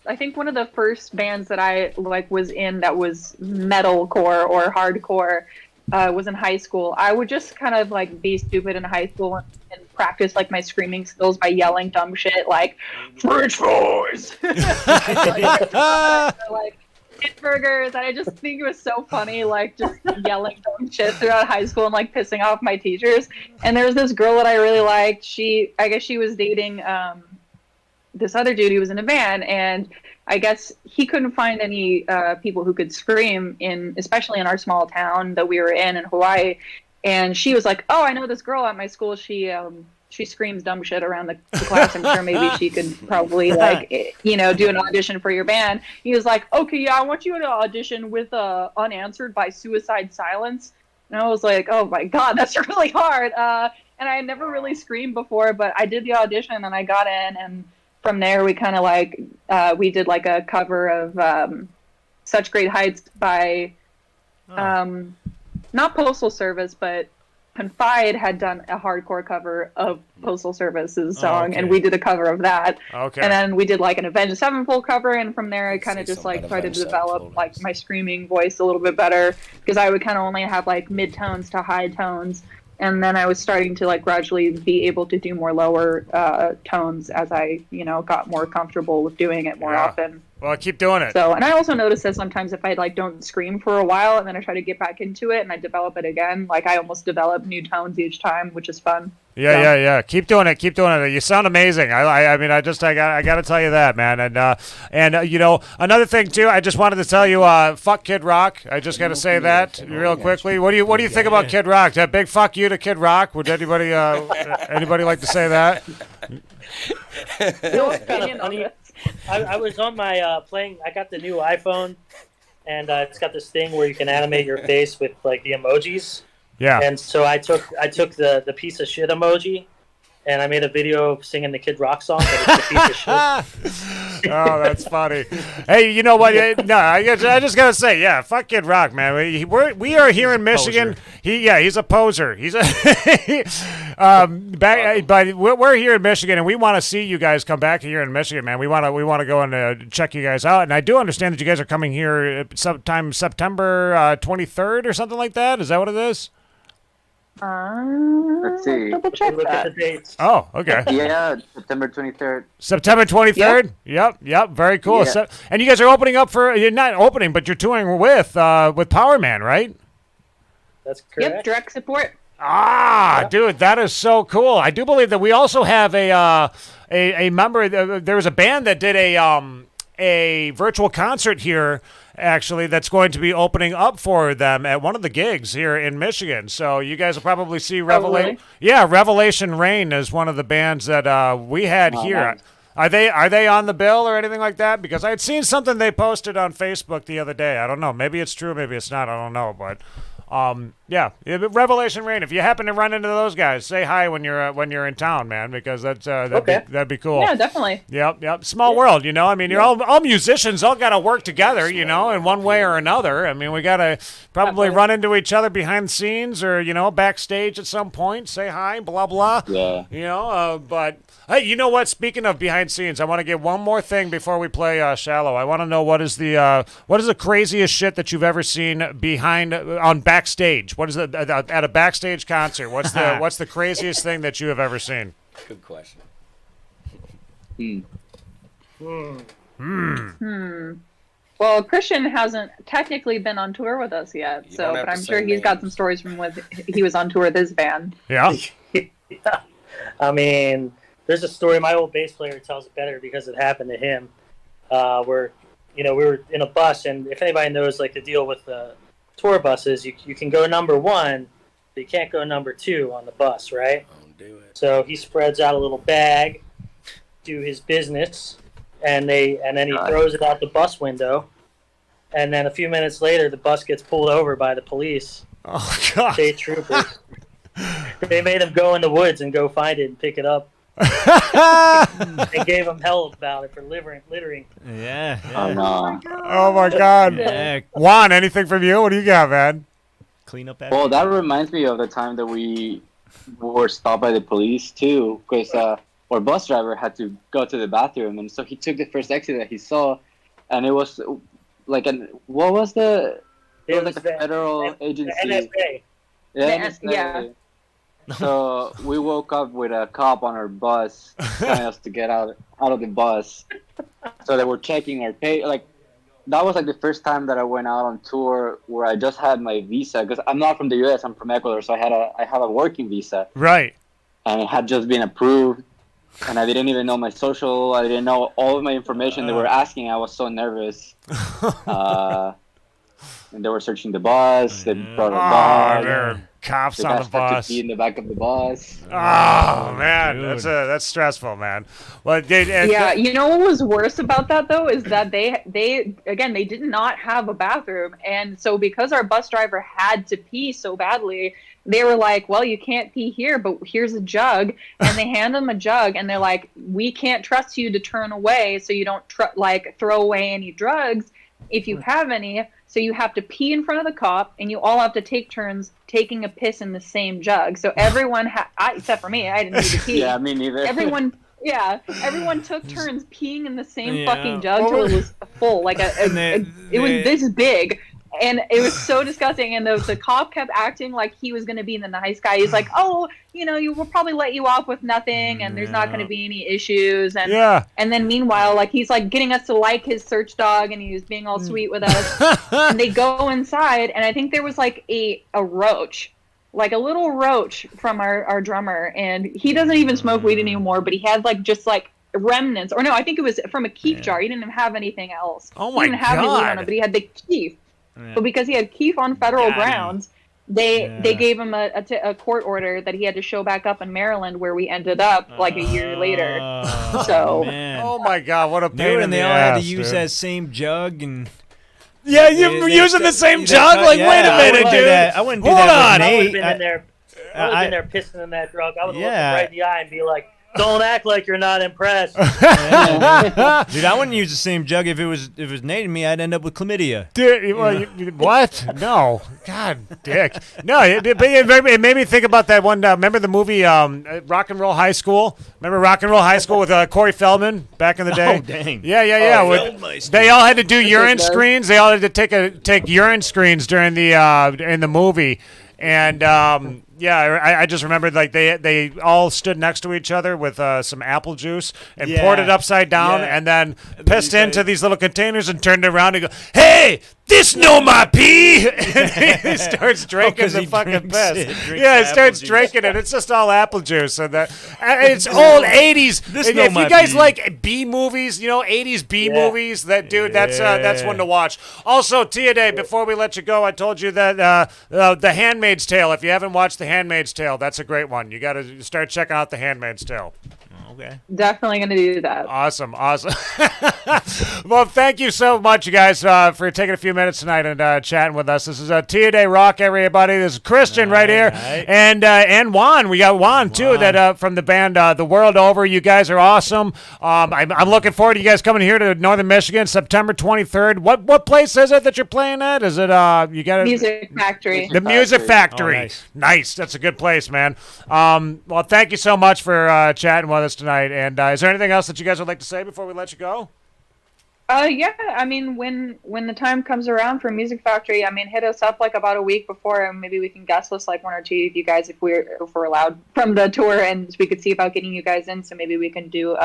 I think one of the first bands that I like was in that was metalcore or hardcore was in high school. I would just kind of like be stupid in high school and practice like my screaming skills by yelling dumb shit like French fries, like Pittsburghers. And I just think it was so funny, like just yelling dumb shit throughout high school and like pissing off my teachers. And there was this girl that I really liked. I guess she was dating this other dude who was in a band, and I guess he couldn't find any people who could scream especially in our small town that we were in Hawaii. And she was like, "Oh, I know this girl at my school. She screams dumb shit around the class. I'm sure maybe she could probably like do an audition for your band." He was like, "Okay, yeah, I want you to audition with Unanswered by Suicide Silence." And I was like, "Oh my god, that's really hard." And I had never really screamed before, but I did the audition and I got in, and from there, we kind of like we did like a cover of "Such Great Heights" by not Postal Service, but Confide had done a hardcore cover of Postal Service's song, and we did a cover of that. Okay. And then we did like an Avenged Sevenfold cover, and from there, I kind of just like tried to develop like my screaming voice a little bit better, because I would kind of only have like mid tones to high tones. And then I was starting to like gradually be able to do more lower tones as I, got more comfortable with doing it more often. Well, keep doing it. So, and I also notice that sometimes if I like don't scream for a while and then I try to get back into it and I develop it again, like I almost develop new tones each time, which is fun. Yeah. Keep doing it. You sound amazing. I mean, I got to tell you that, man. And another thing too, I just wanted to tell you, fuck Kid Rock. I just got to say that real quickly. What do you think about Kid Rock? That big fuck you to Kid Rock. Would anybody like to say that? No opinion on it. I was on my playing. I got the new iPhone, and it's got this thing where you can animate your face with like the emojis. Yeah. And so I took the piece of shit emoji, and I made a video singing the Kid Rock song, but it's the piece of shit. Oh, that's funny. Hey, you know what? No, I just gotta say, yeah, fuck Kid Rock, man. We are here in Michigan. He's a poser. He's a but we're here in Michigan, and we want to see you guys come back here in Michigan, man. We want to go and check you guys out. And I do understand that you guys are coming here sometime September 23rd or something like that. Is that what it is? Let's see. Double check Look that. at the dates. Oh, okay. Yeah, September 23rd. September 23rd? Yep. Very cool. Yeah. So, and you guys are opening up for, you're not opening, but you're touring with Power Man, right? That's correct. Yep, direct support. Dude, that is so cool. I do believe that we also have a member, there was a band that did a virtual concert here, actually, that's going to be opening up for them at one of the gigs here in Michigan. So you guys will probably see really? Revelation Rain is one of the bands that we had here. Nice. Are they on the bill or anything like that? Because I had seen something they posted on Facebook the other day. I don't know. Maybe it's true, maybe it's not. I don't know, but Revelation Rain. If you happen to run into those guys, say hi when you're in town, man, because that'd be cool. Yeah, definitely. Yep. Small world, you know. I mean, you're all musicians, all got to work together, you know, in one way or another. I mean, we got to probably run into each other behind the scenes or backstage at some point. Say hi, blah blah. Yeah. You know, but hey, you know what? Speaking of behind scenes, I want to get one more thing before we play Shallow. I want to know what is the craziest shit that you've ever seen on backstage? What is it at a backstage concert? What's the craziest thing that you have ever seen? Good question. Well, Christian hasn't technically been on tour with us yet, but I'm sure he's got some stories from when he was on tour with his band. Yeah. Yeah. I mean, there's a story my old bass player tells it better because it happened to him. Where we were in a bus, and if anybody knows like the deal with the tour buses, you can go number 1, but you can't go number 2 on the bus, right? Don't do it. So he spreads out a little bag, do his business, and then he throws it out the bus window, and then a few minutes later, the bus gets pulled over by the police. Oh God! State troopers. They made him go in the woods and go find it and pick it up. They gave him hell about it for littering. Yeah. Oh no. Oh my God! Yeah. Juan, anything from you? What do you got, man? Clean up after. Well, that reminds me of the time that we were stopped by the police too, because our bus driver had to go to the bathroom, and so he took the first exit that he saw, and it was like what was the? It was like a federal agency. NSA. Yeah. Yeah. So we woke up with a cop on our bus telling us to get out of the bus. So they were checking our pay. Like that was like the first time that I went out on tour where I just had my visa, because I'm not from the U.S. I'm from Ecuador, so I have a working visa. Right. And it had just been approved, and I didn't even know my social. I didn't know all of my information they were asking. I was so nervous. And they were searching the bus. They brought a dog. There are cops The on guys the had to bus. pee in the back of the bus. Oh man, dude. that's stressful, man. Well, Yeah, you know what was worse about that though is that they did not have a bathroom, and so because our bus driver had to pee so badly, they were like, well, you can't pee here, but here's a jug, and they hand them a jug, and they're like, we can't trust you to turn away so you don't throw away any drugs if you have any. So you have to pee in front of the cop, and you all have to take turns taking a piss in the same jug. So everyone except for me, I didn't need to pee. Yeah, me neither. Everyone took turns peeing in the same fucking jug till it was full. Like it was this big, and it was so disgusting. And the cop kept acting like he was going to be the nice guy. He's like, oh, you will probably let you off with nothing, and there's not going to be any issues. And then meanwhile, like he's like getting us to like his search dog, and he was being all sweet with us. And they go inside, and I think there was like a roach. Like a little roach from our drummer, and he doesn't even smoke weed anymore, but he had just remnants, or no, I think it was from a keef jar. He didn't even have anything else. Oh my he didn't have any weed on God. it, but he had the keef. But because he had keef on federal grounds, they gave him a court order that he had to show back up in Maryland, where we ended up like a year later. So, man. Oh my God, what a pain in And the they all ass, had to use dude. that same jug and. Yeah, you're using the same jug? Like, yeah, wait a minute, dude. I wouldn't do Hold that on. with I would Nate. have been in there. I would have been there pissing in that drug. I would have looked him Yeah. right in the eye and be like, Don't act like you're not impressed. Dude, I wouldn't use the same jug if it was Nate and me. I'd end up with chlamydia. Dude, what? No, God, Dick. No, it made me think about that one. Remember the movie Rock and Roll High School? Remember Rock and Roll High School with Corey Feldman back in the day? Oh, dang. Yeah. They all had to do urine screens. They all had to take urine screens during the in the movie, and I just remembered like they all stood next to each other with some apple juice and poured it upside down and then pissed into these little containers and turned around and go, "Hey, this no my pee!" And he starts drinking the fucking piss. He starts drinking it. It's just all apple juice, and it's old '80s. If you guys like B movies, 80s B movies, that's one to watch. Also, Tia Day, before we let you go, I told you that The Handmaid's Tale. If you haven't watched The Handmaid's Tale, that's a great one. You got to start checking out The Handmaid's Tale. Okay. Definitely going to do that. Awesome. Well, thank you so much, you guys, for taking a few minutes tonight and chatting with us. This is Tia Day Rock, everybody. This is Christian right here, and Juan. We got Juan too, that from the band The World Over. You guys are awesome. I'm looking forward to you guys coming here to Northern Michigan, September 23rd. What place is it that you're playing at? Is it you got Music Factory? The Music Factory. Oh, nice. That's a good place, man. Well, thank you so much for chatting with us tonight. And is there anything else that you guys would like to say before we let you go? Yeah. I mean, when the time comes around for Music Factory, I mean, hit us up like about a week before, and maybe we can guest list like one or two of you guys if we're allowed from the tour, and we could see about getting you guys in. So maybe we can do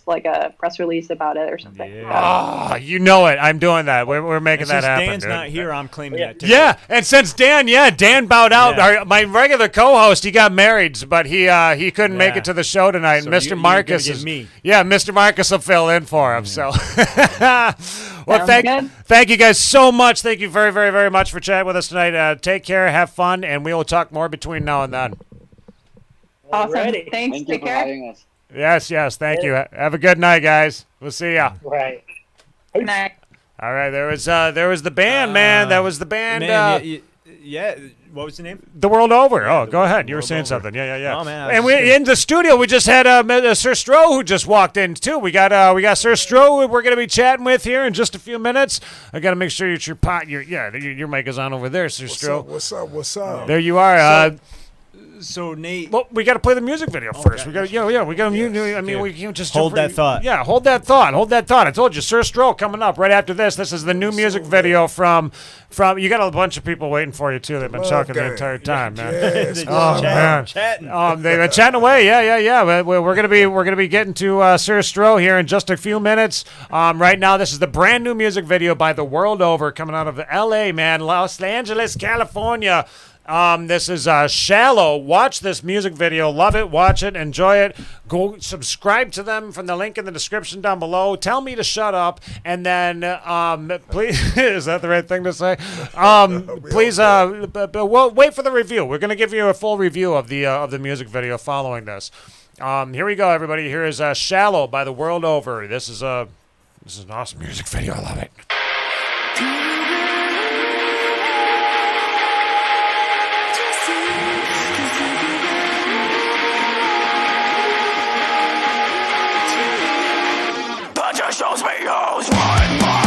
like a press release about it or something. Yeah. Oh, you know it. I'm doing that. We're making that happen. Dan's not here. I'm claiming that ticket. Yeah, and since Dan bowed out. My regular co-host, he got married, but he couldn't make it to the show tonight. So Mr. Marcus is me. Yeah, Mr. Marcus will fill in for him. So. Well, Sounds thank you guys so much. Thank you very, very, very much for chatting with us tonight. Take care, have fun, and we will talk more between now and then. Awesome. Alrighty. Thanks. Thank you Take for care. having us. Yes. Thank you. Have a good night, guys. We'll see ya. Right. Good night. All right. There was the band, man. That was the band. Yeah. What was the name? The World Over. Oh, go ahead. You were saying something. Yeah. Oh, man. And we in the studio. We just had Sir Stroh who just walked in too. We got Sir Stroh who we're gonna be chatting with here in just a few minutes. I gotta make sure your mic is on over there, Sir Stroh. What's up? There you are. So Nate, well, we got to play the music video first. We got, we got to. I mean, we can't just hold that thought. Yeah, hold that thought. I told you, Sir Stroh coming up right after this. This is the new music video from. You got a bunch of people waiting for you too. They've been talking the entire time, man. Yes. Man, chatting. They've been chatting away. Yeah. We're gonna be getting to Sir Stroh here in just a few minutes. Right now, this is the brand new music video by The World Over, coming out of L.A. Man, Los Angeles, California. This is Shallow. Watch this music video. Love it. Watch it. Enjoy it. Go subscribe to them from the link in the description down below. Tell me to shut up. And then, please, is that the right thing to say? Please, well, wait for the review. We're going to give you a full review of the music video following this. Here we go, everybody. Here is Shallow by The World Over. This is an awesome music video. I love it. Shows me who's one by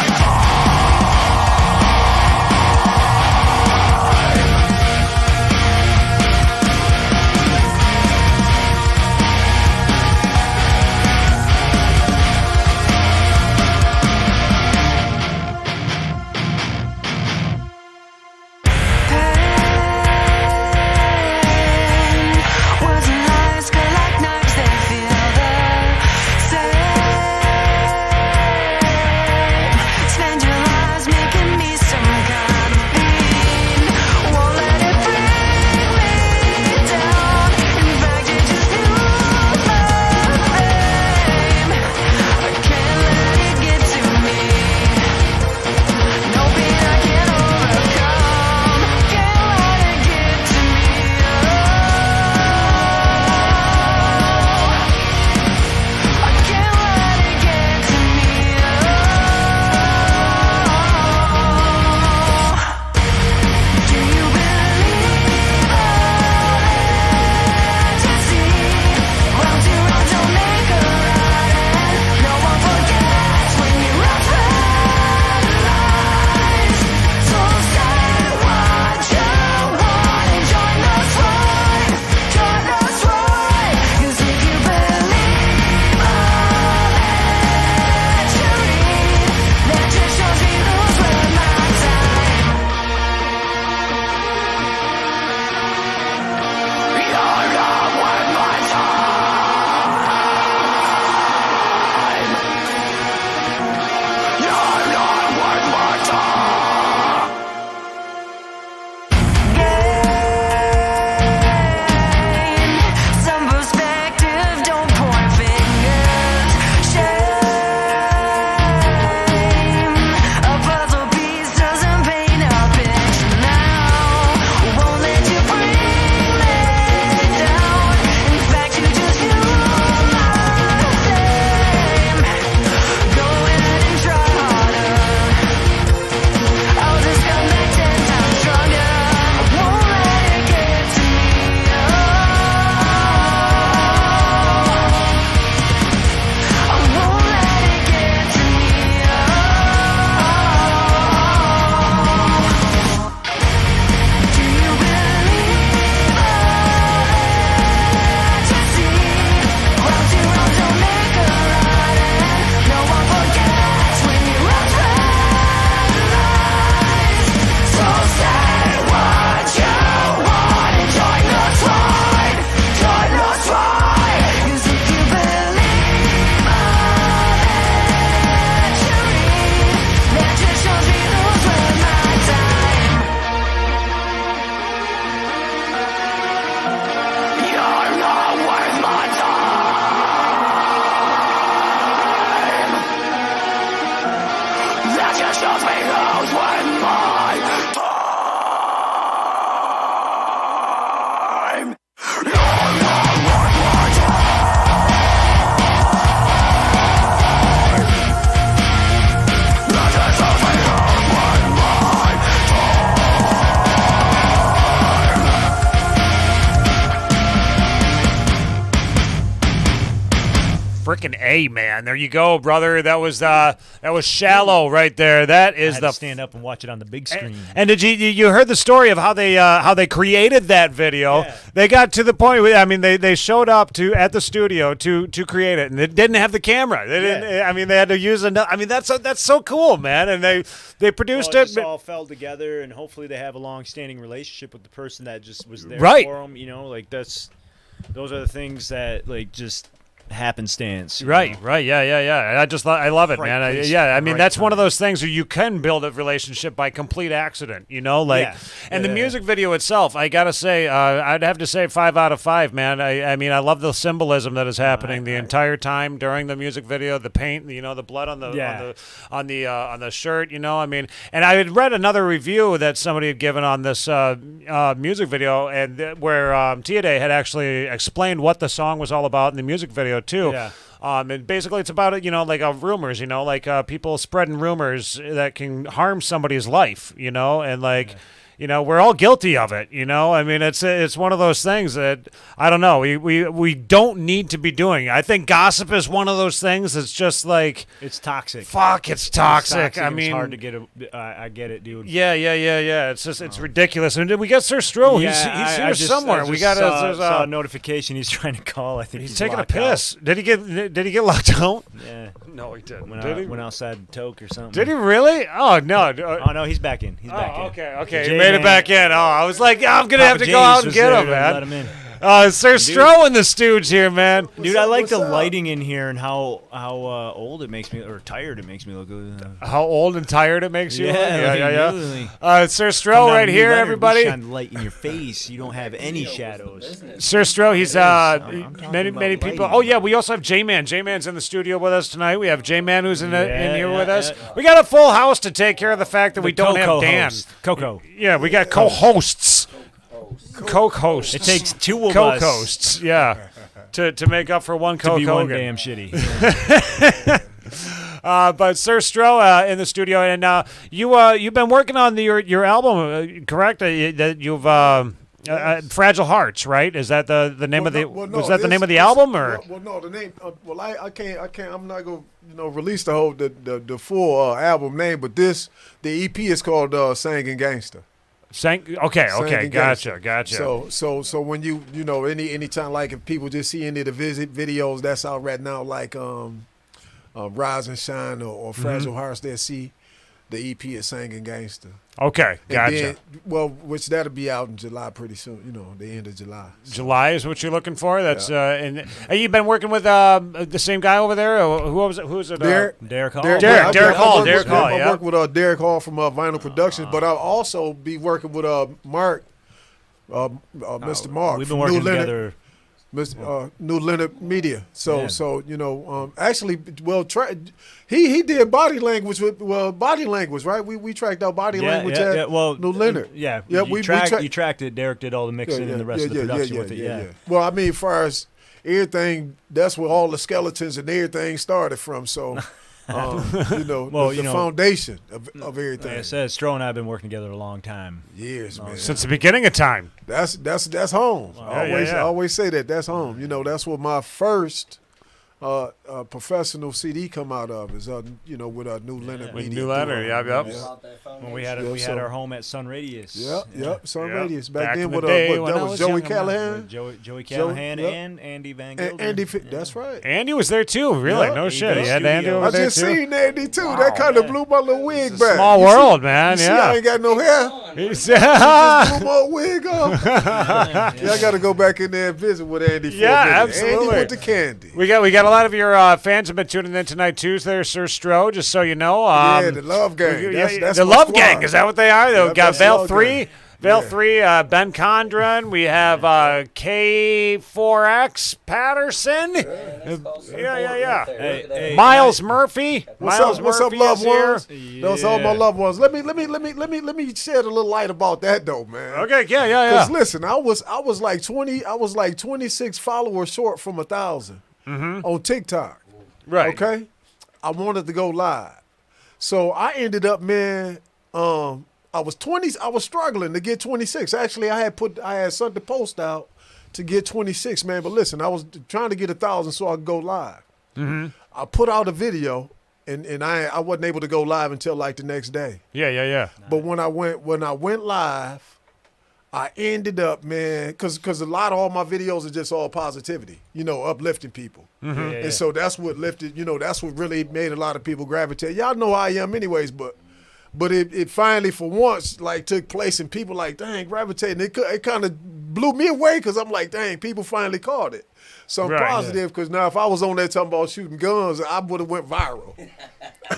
fucking A, man. There you go, brother. That was Shallow right there. That is I had the to stand up and watch it on the big screen. And did you heard the story of how they created that video? Yeah. They got to the point where, I mean, they showed up at the studio to create it, and they didn't have the camera. They didn't. I mean, they had to use another. I mean, that's so cool, man. And they produced it. it. Just all fell together, and hopefully they have a long-standing relationship with the person that just was there Right. for them. You know, like those are the things that like just happenstance. Right, know? right, yeah. I love it, man. I mean, that's one of those things where you can build a relationship by complete accident, you know, like. Yeah. And the music video itself, I gotta say, I'd have to say 5 out of 5, man. I mean, I love the symbolism that is happening the entire time during the music video. The paint, you know, the blood on the shirt, you know. I mean, and I had read another review that somebody had given on this music video, and where Tia Day had actually explained what the song was all about in the music video too. Yeah. And basically it's about, you know, like rumors, you know, like people spreading rumors that can harm somebody's life, you know, and like. Yeah. You know, we're all guilty of it, you know? I mean, it's one of those things that, I don't know, we don't need to be doing. I think gossip is one of those things that's just like... It's toxic. Fuck, it's toxic. I mean... It's hard to get I get it, dude. Yeah. It's just, it's ridiculous. And did we get Sir Stroh? Yeah, he's here somewhere. We saw a notification he's trying to call. I think he's taking a piss. Out. Did he get locked out? Yeah. No, he didn't. Went outside to toke or something. Did he really? Oh, no. Oh, no, he's back in. He's back in. Okay. He made it back in. Oh, I was like, I'm going to have to go out and get him, man. Let him in. Sir Stroh in the stooge here, man. Dude, I like the lighting in here and how old it makes me, or tired it makes me look. How old and tired it makes you look? Yeah. Really. Sir Stroh right here, everybody. Shine light in your face. You don't have any shadows. Sir Stroh, he's many people. Lighting. Oh yeah, we also have J-Man. J-Man's in the studio with us tonight. We have J-Man who's in here with us. We got a full house to take care of the fact that we don't have Dan. Coco. Yeah, we got co-hosts. Co-hosts. It takes two of us. Co-hosts, yeah, to make up for one Coke Hogan. Hogan. One damn shitty. But Sir Stroh in the studio, and you've been working on your album, correct? That you've Fragile Hearts, right? Is that the name of the? Was that the name of the album, or? Well, no, the name. I can't. I'm not gonna release the whole the full album name, but the EP is called Singing Gangster. Okay, gotcha. So when you know anytime, like if people just see any of the visit videos that's out right now, like Rise and Shine or Fragile Hearts, they'll see the EP is Singing Gangster. Okay, gotcha. Then, which that'll be out in July pretty soon. You know, the end of July. So. July is what you're looking for. That's and have you been working with the same guy over there? Or who was it? Who's it? Derek Hall. Derek Hall. I work with Derek Hall from Vinyl Productions, but I'll also be working with Mark, Mr. Mark. We've been working together. New Leonard Media. So you know, actually, he did body language with body language, right? We tracked out body language at New Leonard. You tracked it. Derek did all the mixing and the rest of the production with it. Yeah. Well, I mean, as far as everything, that's where all the skeletons and everything started from. So. The foundation of everything. Like I said, Stroh and I have been working together a long time. Years, man. Since the beginning of time. That's home. I always say that. That's home. You know, that's what my first professional CD come out of is with New Leonard Media. New Leonard, yep. When we had our home at Sun Radius. Yep, Sun Radius. Back then, that was Joey Callahan. Joey Callahan and Andy Van Gilder. That's right. Andy was there too, really. No shit. He had Andy over there too. I just seen Andy too. Wow, that kind of blew my little wig back. Small world, man. See, I ain't got no hair. He just blew my wig off. I got to go back in there and visit with Andy for a minute. Absolutely. Andy with the candy. We got a lot of your fans have been tuning in tonight too, Sir Stroh, just so you know. The Love Gang. That's the Love squad. Gang. Is that what they are? They've got Veil 3. Veil 3, Ben Condren. We have K4X Patterson. Yeah. Hey, Miles Murphy. What's up, loved ones? Those all my loved ones. Let me shed a little light about that though, man. Okay, yeah. Because listen, I was like 26 followers short from 1,000 on TikTok. Right. Okay. I wanted to go live, so I ended up, man. I was struggling to get 26. Actually, I had something to post out to get 26, man. But listen, I was trying to get 1,000 so I could go live. I put out a video, and I wasn't able to go live until like the next day. Yeah. But when I went live, I ended up, man, because a lot of all my videos are just all positivity, uplifting people. And so that's what lifted, that's what really made a lot of people gravitate. Y'all know how I am anyways, but it finally, for once, like took place and people like, dang, gravitating. It kind of blew me away because I'm like, dang, people finally caught it. So I'm positive because now if I was on there talking about shooting guns, I would have went viral.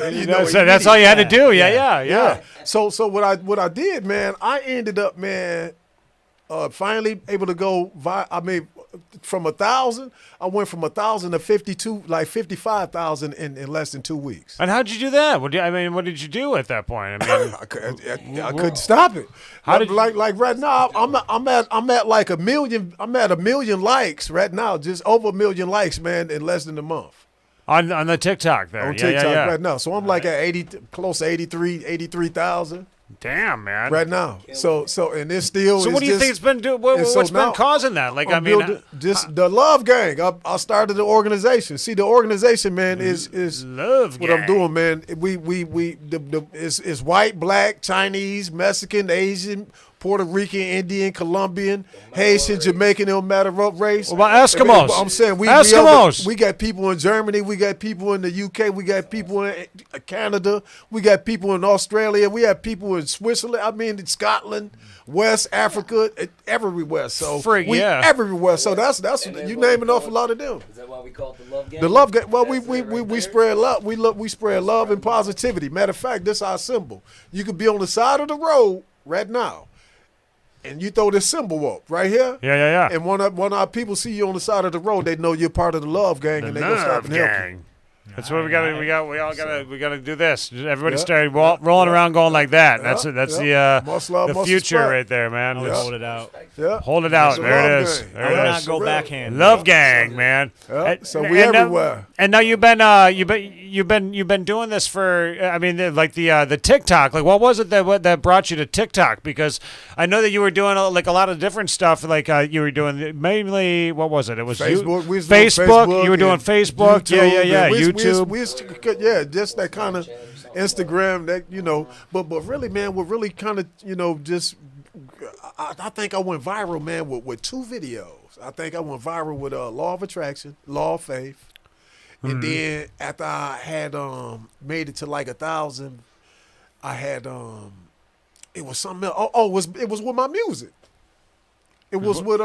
And, so that's all you had to do. Yeah. So what I did, man, I ended up, man, finally able to go. From 1,000, I went from 1,000 to 55,000 in less than 2 weeks. And how'd you do that? What did you do at that point? I mean, I couldn't stop it. How did like right now? I'm at like 1 million. I'm at 1 million likes right now, just over 1 million likes, man, in less than a month. On the TikTok there. On TikTok right now. So I'm like at close to 83,000. Damn, man. Right now. So and it's still. So what do you think it's been doing? What's been causing that? Like, I mean, just the Love Gang. I started the organization. See, the organization, man, is Love what Gang. I'm doing, man. It's white, black, Chinese, Mexican, Asian, Puerto Rican, Indian, Colombian, Haitian, Jamaican, no matter what race. What about Eskimos? I'm saying Eskimos. We got people in Germany. We got people in the UK. We got people in Canada. We got people in Australia. We have people in Switzerland. I mean, in Scotland, West Africa, everywhere. So everywhere. So that's you name an awful lot of them. Is that why we call it the Love Gang? The Love Gang. Well, we spread love. We spread love and positivity. Matter of fact, this is our symbol. You could be on the side of the road right now, and you throw this symbol up right here. Yeah. And one of our people see you on the side of the road, they know you're part of the Love Gang, and they gonna stop and help you. That's what we got. We got to do this. Everybody started rolling around, going like that. That's the future right there, man. Hold it out. Yeah, hold it out. There it is. There it is. Not go backhand. Love Gang, man. So we everywhere. And now you've been doing this for. I mean, like the TikTok. Like, what was it that brought you to TikTok? Because I know that you were doing like a lot of different stuff. Like you were doing mainly, what was it? It was Facebook. Facebook. You were doing Facebook. YouTube, yeah. YouTube. Just that kind of Instagram, that but really, man, what really kind of just I think I went viral, man, with 2 videos. I think I went viral with Law of Attraction, Law of Faith, and then after I had made it to like 1,000, I had it was something else. It was with my music. It was with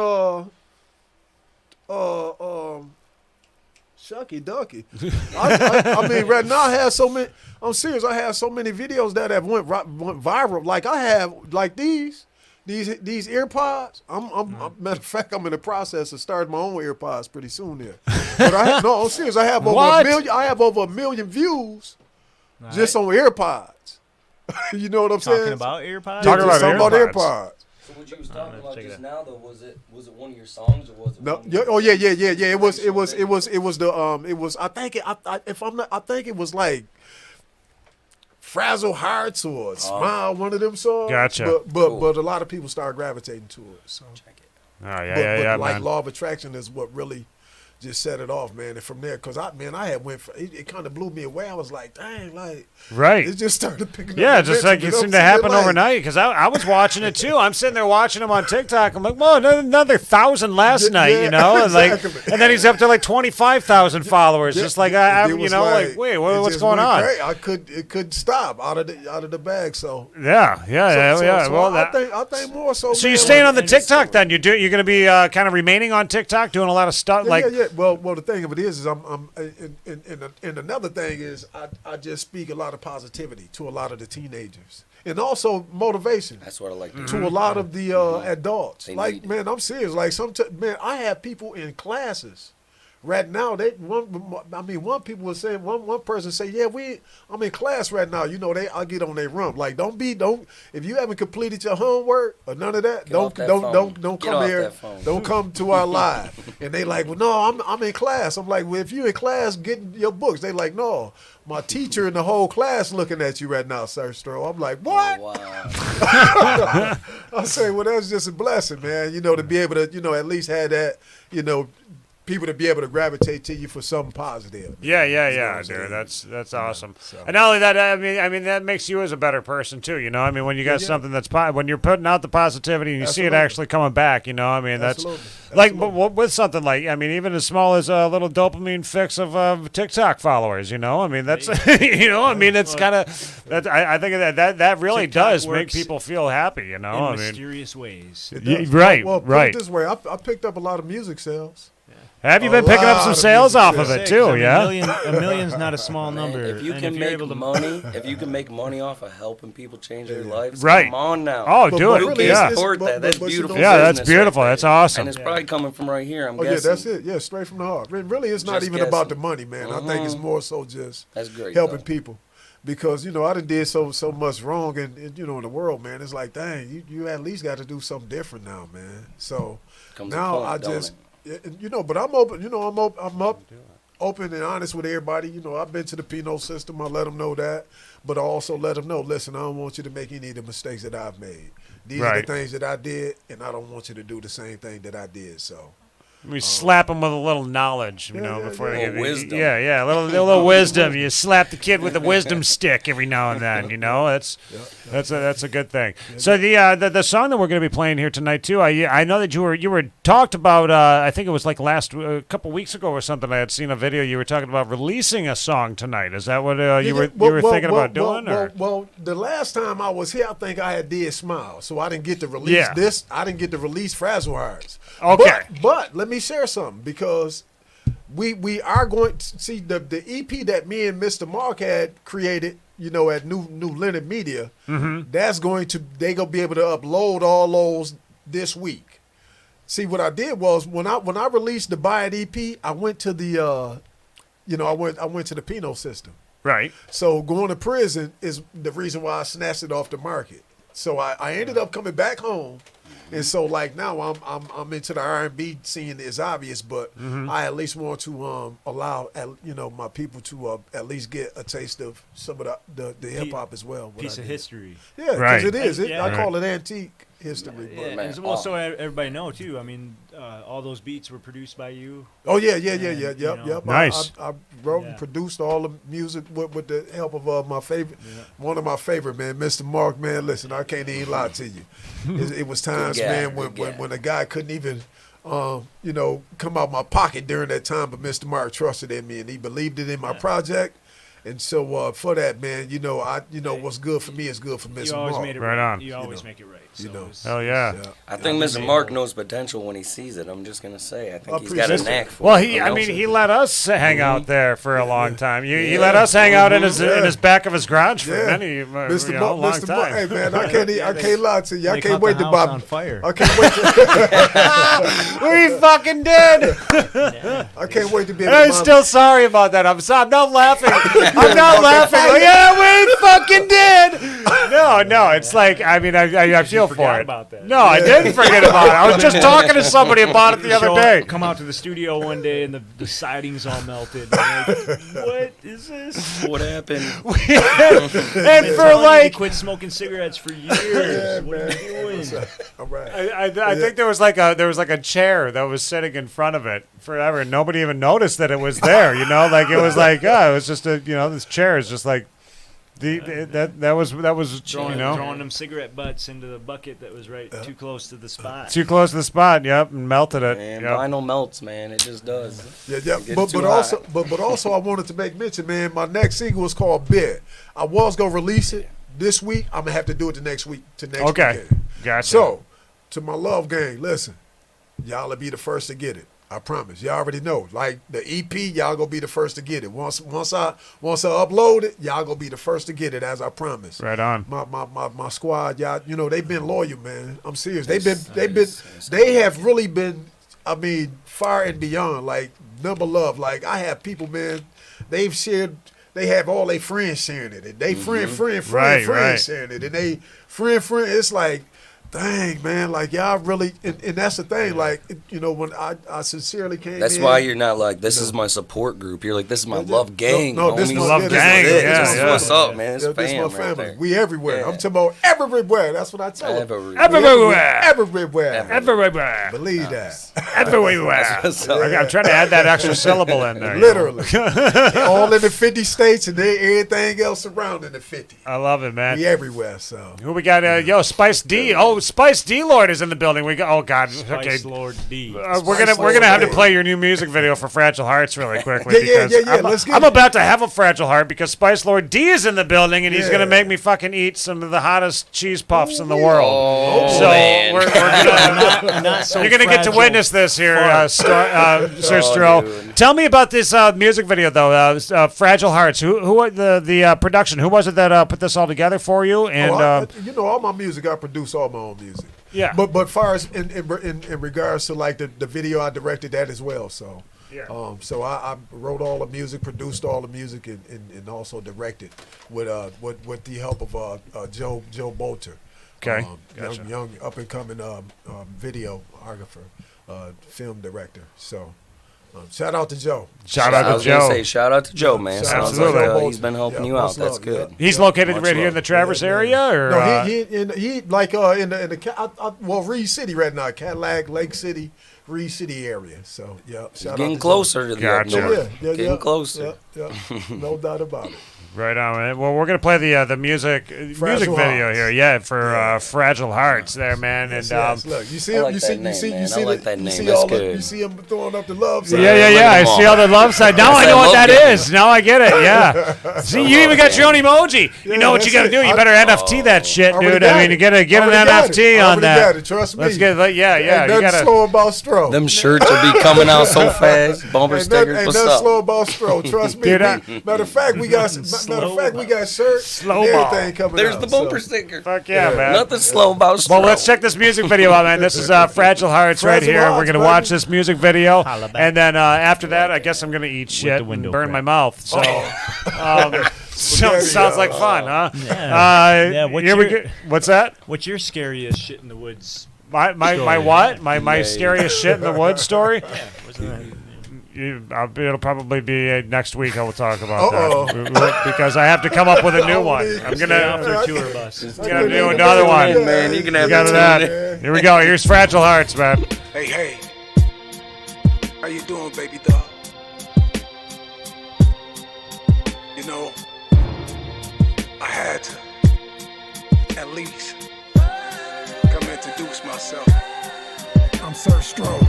Shucky Ducky. I mean, right now I have so many. I'm serious. I have so many videos that have went viral. Like I have like these AirPods. Matter of fact, I'm in the process of starting my own AirPods pretty soon. There, but I'm serious. I have over 1 million. I have over 1 million views just on AirPods. You know what I'm saying? Talking about AirPods. Talking about AirPods. So what you was talking about just now, though, was it one of your songs or was it? No, yeah. It was the I think it was like Frazzle Hearts or Smile, one of them songs. Gotcha. But a lot of people started gravitating to it. So check it. Oh yeah. Like man. Law of Attraction is what really just set it off, man. And from there, because I had went for it kind of blew me away. I was like, dang, like right. It just started picking up. Yeah, just like it seemed to happen overnight. Because I was watching it too. I'm sitting there watching him on TikTok. I'm like, well, another 1,000 last night, and exactly. and then he's up to like 25,000 followers. Just like like wait, what's going on? It couldn't stop out of the bag. So yeah. Well, I think more so. So you're staying on the TikTok then? You're going to be kind of remaining on TikTok, doing a lot of stuff Yeah. Well, the thing of it is I'm and another thing is I just speak a lot of positivity to a lot of the teenagers and also motivation. That's what I like to a lot of the adults. Like, man, I'm serious. Like man, I have people in classes right now. One people was saying one person say, yeah, I'm in class right now. I get on their rump. Like, don't if you haven't completed your homework or none of that, don't come here. Don't come to our live. And they like, well, no, I'm in class. I'm like, well, if you in class getting your books, they like, no, my teacher and the whole class looking at you right now, Sir Stroh. I'm like, what? Oh, wow. I say, well, that's just a blessing, man. To be able to, at least have that, people to be able to gravitate to you for something positive. Yeah, dude. That's awesome. So. And not only that, I mean that makes you as a better person too. You know, I mean when you got something that's when you're putting out the positivity and you see it actually coming back. You know, I mean that's like with something like even as small as a little dopamine fix of TikTok followers. You know, I mean that's you know, I mean it's kind of that. I think that really TikTok does make people feel happy. You know, in mysterious ways. Right. Well, put it this way, I picked up a lot of music sales. Have you been picking up some sales off of it too? Yeah, a million's not a small number. If you can make money, if you can make money off of helping people change their lives, right? Come on now. Oh, do it. Really, support that. That's beautiful. Yeah, that's beautiful. Right, that's awesome. And it's probably coming from right here. I'm guessing. Yeah, that's it. Yeah, straight from the heart. Really, it's not even about the money, man. I think it's more so just helping people. Because, I done did so much wrong and in the world, man. It's like, dang, you at least got to do something different now, man. So now I just, but I'm open, I'm open and honest with everybody. I've been to the penal system. I let them know that. But I also let them know, listen, I don't want you to make any of the mistakes that I've made. These are the things that I did, and I don't want you to do the same thing that I did, so. We slap them with a little knowledge, before they get wisdom. Yeah, a little wisdom. You slap the kid with a wisdom stick every now and then. That's a good thing. So the song that we're going to be playing here tonight too. I know that you were talked about. I think it was like a couple weeks ago or something. I had seen a video. You were talking about releasing a song tonight. Is that what you were thinking about doing? Well, the last time I was here, I think I had did Smile, so I didn't get to release this. I didn't get to release Frazzle Hearts. Okay, but let me share something because we are going to see the EP that me and Mr. Mark had created, at New Leonard Media. Mm-hmm. They gonna be able to upload all those this week. See, what I did was when I released the Buy It EP, I went to the I went to the penal system. Right. So going to prison is the reason why I snatched it off the market. So I ended up coming back home. And so, like now, I'm into the R&B scene. Is obvious, but I at least want to allow my people to at least get a taste of some of the hip hop as well. Piece of history. Yeah, because it is. I call it antique history. Well, so everybody know too. I mean, all those beats were produced by you. Oh yeah. Yep. Nice. I wrote and produced all the music with the help of my favorite, one of my favorite, man, Mr. Mark. Man, listen, I can't even lie to you. It was times, man, when a guy couldn't even, come out my pocket during that time, but Mr. Mark trusted in me and he believed it in my project. And so for that, man, what's good for me is good for Mr. Mark. Right on. You always make it right. So hell yeah. I think Mr. Mark knows potential when he sees it. I'm just gonna say, I think he's got a knack for it. Well, he let us hang out there for a long time. He let us hang out in his back of his garage for many long time. Hey man, I can't lie to you. I can't wait to buy on fire. I can't wait to We fucking did. I can't wait to be I'm still sorry about that. I'm not laughing. I'm not laughing. Yeah, we fucking did. No, it's like I feel for it. About that. No, I didn't forget about it. I was just talking to somebody about it the other day. Come out to the studio one day and the siding's all melted. Like, what is this? What happened? And for like, quit smoking cigarettes for years. What are you doing? All right. I think there was like a chair that was sitting in front of it forever, and nobody even noticed that it was there. Like it was like it was just this chair is just like. That was throwing them cigarette butts into the bucket that was right too close to the spot. Too close to the spot, yep, and melted it. And vinyl melts, man. It just does. Yeah. But also I wanted to make mention, man. My next single is called "Bid." I was gonna release it this week. I'm gonna have to do it the next week. Okay, weekend. Gotcha. So, to my love gang, listen, y'all will be the first to get it. I promise. Y'all already know. Like the EP, y'all gonna be the first to get it. Once I upload it, y'all gonna be the first to get it, as I promised. Right on. My squad, y'all, they've been loyal, man. I'm serious. They have really been, far and beyond. Like number love. Like I have people, man. They have all their friends sharing it, and they friend sharing it, and they friend. It's like thing, man. Like y'all really, and that's the thing. Like when I sincerely came. That's why you're not like this is my support group. You're like this is my love gang. No, this is my love gang. This is what's up, man. It's this fam my family. right there. We everywhere. I'm talking about everywhere. That's what I tell them. Everywhere. Believe that. Everywhere. I'm trying to add that extra syllable in there. Literally. All in the 50 states and then everything else surrounding the 50. I love it, man. We everywhere, so. Who we got? Spice D. Oh, Spice D Lord is in the building. We got. Oh God. Spice Lord D. We're gonna have to play your new music video for Fragile Hearts really quickly. Yeah. Because I'm about to have a Fragile Heart because Spice Lord D is in the building and he's gonna make me fucking eat some of the hottest cheese puffs in the world. Oh, so man. we're gonna. You're gonna get to witness this here, Sir Stroh. Tell me about this music video though. Fragile Hearts. Who the production? Who was it that put this all together for you? And all my music, I produce all my own music. Yeah. But far as in regards to like the video, I directed that as well. So. Yeah. So I wrote all the music, produced all the music, and also directed with the help of Joe Bolter. Okay. Gotcha. Young up and coming videographer, film director. So. Shout out to Joe. Shout out to Joe, man. Absolutely. He's been helping you out. That's good. He's located right here in the Traverse area, or no? He like in the Reed City right now, Cadillac, Lake City, Reed City area. So yeah, getting closer to the north. Getting closer. Yeah, no doubt about it. Right on, man. Well, we're gonna play the music video here, for Fragile Hearts, there, man. Yes, and look, you see him, you see that name. You see him throwing up the love sign. Yeah. I see all the love sign. Now I know what that is. Now I get it. Yeah. See, you even got your own emoji. You know what you got to do? You better NFT that shit, dude. I mean, you gotta get an NFT on that. Trust me. Let's get yeah. Ain't nothing slow about Stroh. Them shirts will be coming out so fast. Bumper stickers. Ain't What's nothing up? slow about Stroh. Trust me. Matter of fact, we got shirts and everything coming There's out. the bumper sticker. Fuck yeah, man. Nothing slow about Stroh. Well, let's check this music video out, man. This is Fragile Hearts right here. We're going to watch this music video. And then after that, I guess I'm going to eat shit and burn my mouth. So, sounds like fun, huh? Yeah. What's that? What's your scariest shit in the woods? My what? My scariest shit in the woods story? It'll probably be next week. I will talk about that because I have to come up with a new one. I'm gonna tour bus. Gonna do another one, man. You can have that. Here we go. Here's Fragile Hearts, man. Hey, how you doing, baby doll? You know, I had to at least come introduce myself. I'm Sir Stroh.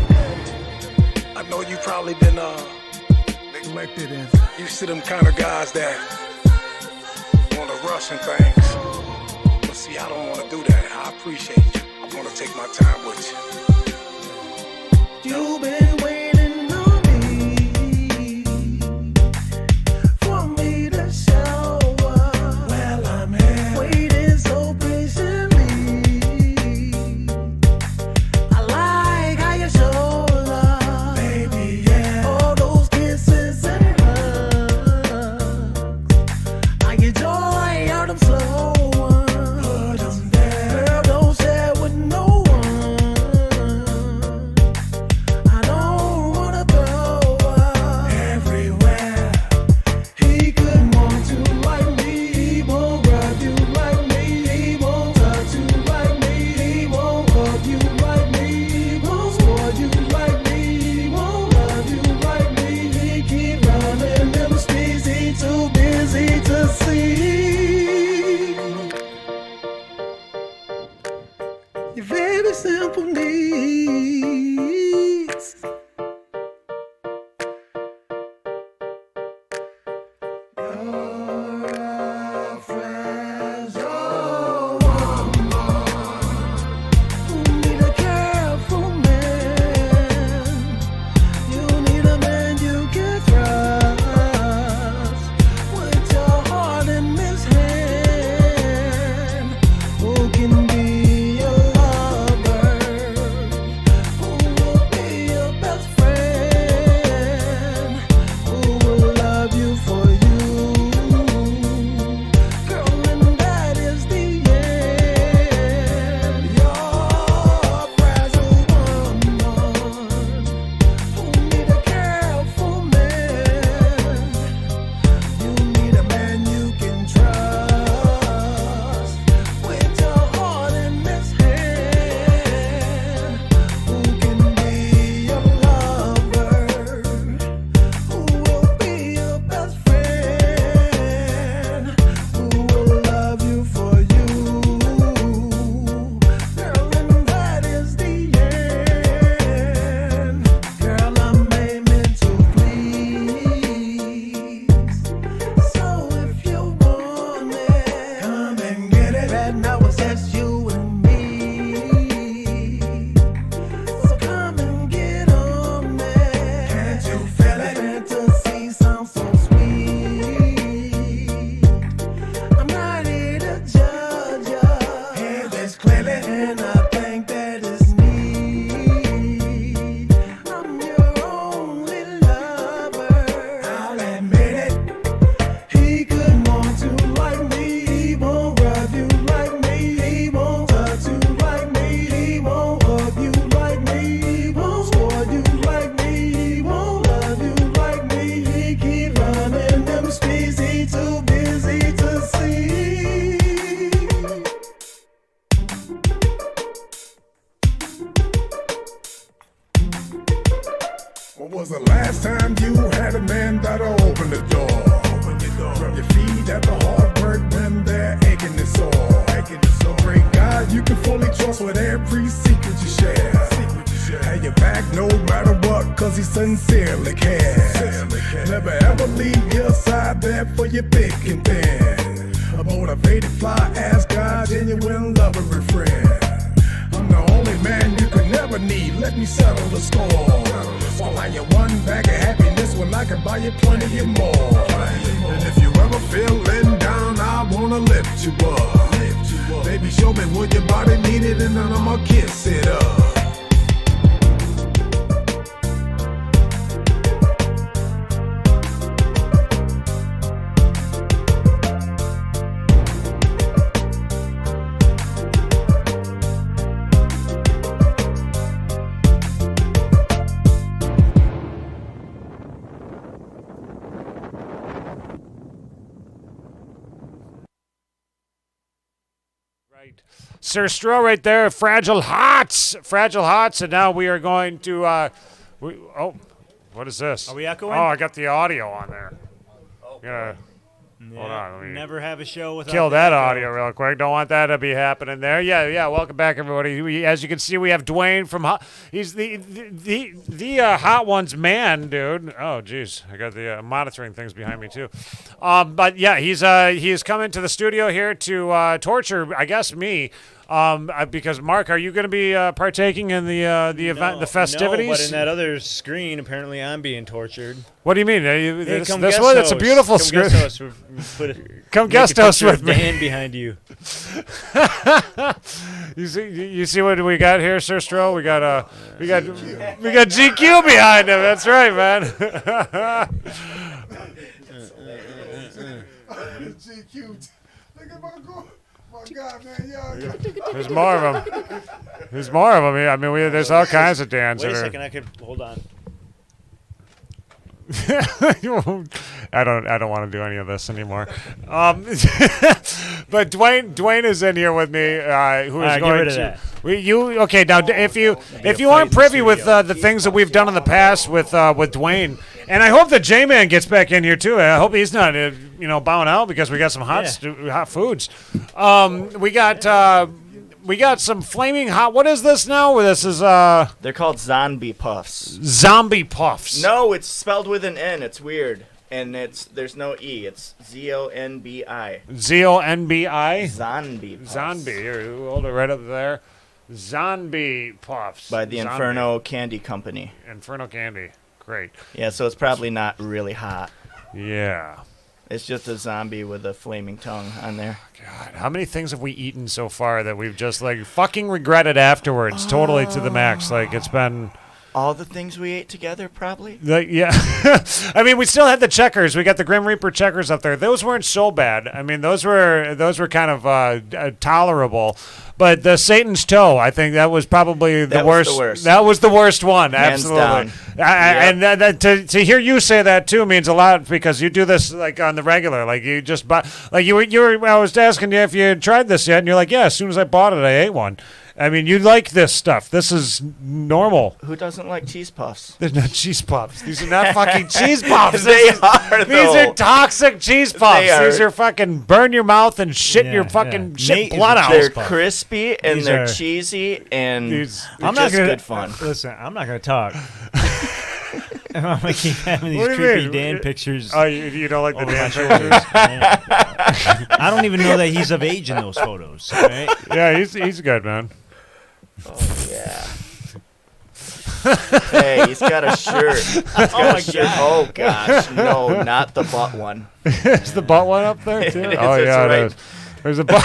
I know you probably been neglected and used to them kind of guys that want to rush and things. But see, I don't want to do that. I appreciate you. I want to take my time with you. You've been waiting on me for me to show up. Well, I'm here waiting so patiently. I like how you show love, baby, yeah. All those kisses and hugs. I get joy out of slow ones. Girl, don't share with no one. I don't wanna throw up everywhere. He could want to like me. He won't rub you like me. He won't touch you like me. He won't hug you like me. He won't spoil you like me. He won't love you like me. He keep running them streets. He too busy to see your very simple needs. You're a fragile woman who need a careful man. You need a man you can trust with your heart in his hand, who can be your lover, who will be your best friend, who will love you for you. was the last time you had a man that'll open the door? Rub your feet at the hard work when they're aching and sore. Great God, you can fully trust with every secret you share. Have your back no matter what, cause he sincerely cares. Never ever leave your side there for your thick and thin. A motivated fly ass guy, genuine lover and friend. I'm the only man you could never need, let me settle the score. While I you one bag of happiness when I can buy you plenty of more. And if you ever feeling down, I wanna lift you up. Baby, show me what your body needed and then I'ma kiss it up. Sir Stroh right there, Fragile Hearts, and now we are going to, what is this? Are we echoing? Oh, I got the audio on there. Yeah. Hold on, let me never have a show without kill that audio real quick. Don't want that to be happening there. Yeah. Welcome back, everybody. As you can see, we have Dwayne from he's the Hot Ones man, dude. Oh, geez, I got the monitoring things behind me too. But yeah, he's come into the studio here to torture, I guess, me. Because Mark, are you going to be partaking in the event, the festivities? No, but in that other screen, apparently I'm being tortured. What do you mean? Hey, this come one, guest it's a beautiful screen. Come guest host with me. Dan behind you. You see what we got here, Sir Stroh? We got GQ behind him. That's right, man. GQ. Look at my girl. God, man, There's more of them. I mean, there's all kinds of Dans. Wait a second, I could hold on. I don't want to do any of this anymore. But Dwayne is in here with me. Who is going to? Okay? Now, if you aren't privy with the things that we've done in the past with Dwayne, and I hope that J-Man gets back in here too. I hope he's not bowing out because we got some hot foods. We got some flaming hot. What is this now? This is They're called zombie puffs. Zombie puffs. No, it's spelled with an N. It's weird, and there's no E. It's ZONBI. ZONBI. Zombie puffs. Zombie. Here, hold it right up there. Zombie puffs by the Inferno Candy Company. Inferno Candy. Great. Yeah, so it's probably not really hot. Yeah. It's just a zombie with a flaming tongue on there. God, how many things have we eaten so far that we've just fucking regretted afterwards, totally to the max? It's been all the things we ate together, probably. Yeah, I mean, we still had the checkers. We got the Grim Reaper checkers up there. Those weren't so bad. I mean, those were kind of tolerable. But the Satan's Toe, I think that was probably the worst. That was the worst one. Hands absolutely. Down. And to hear you say that too means a lot because you do this on the regular. You just buy. You were. I was asking you if you had tried this yet, and you're like, yeah. As soon as I bought it, I ate one. I mean, you like this stuff. This is normal. Who doesn't like cheese puffs? They're not cheese puffs. These are not fucking cheese puffs. These are toxic cheese puffs. These are fucking burn your mouth and shit your fucking shit blood out. They're crispy and they're cheesy and I'm not good fun. Listen, I'm not going to talk. I'm going to keep having these creepy Dan pictures. Oh, you don't like the Dan pictures? I don't even know that he's of age in those photos. Right? Yeah, he's good, man. Oh, yeah. Hey, he's got a shirt. Oh, gosh. No, not the butt one. Is the butt one up there, too? Oh, yeah, it is. There's a butt.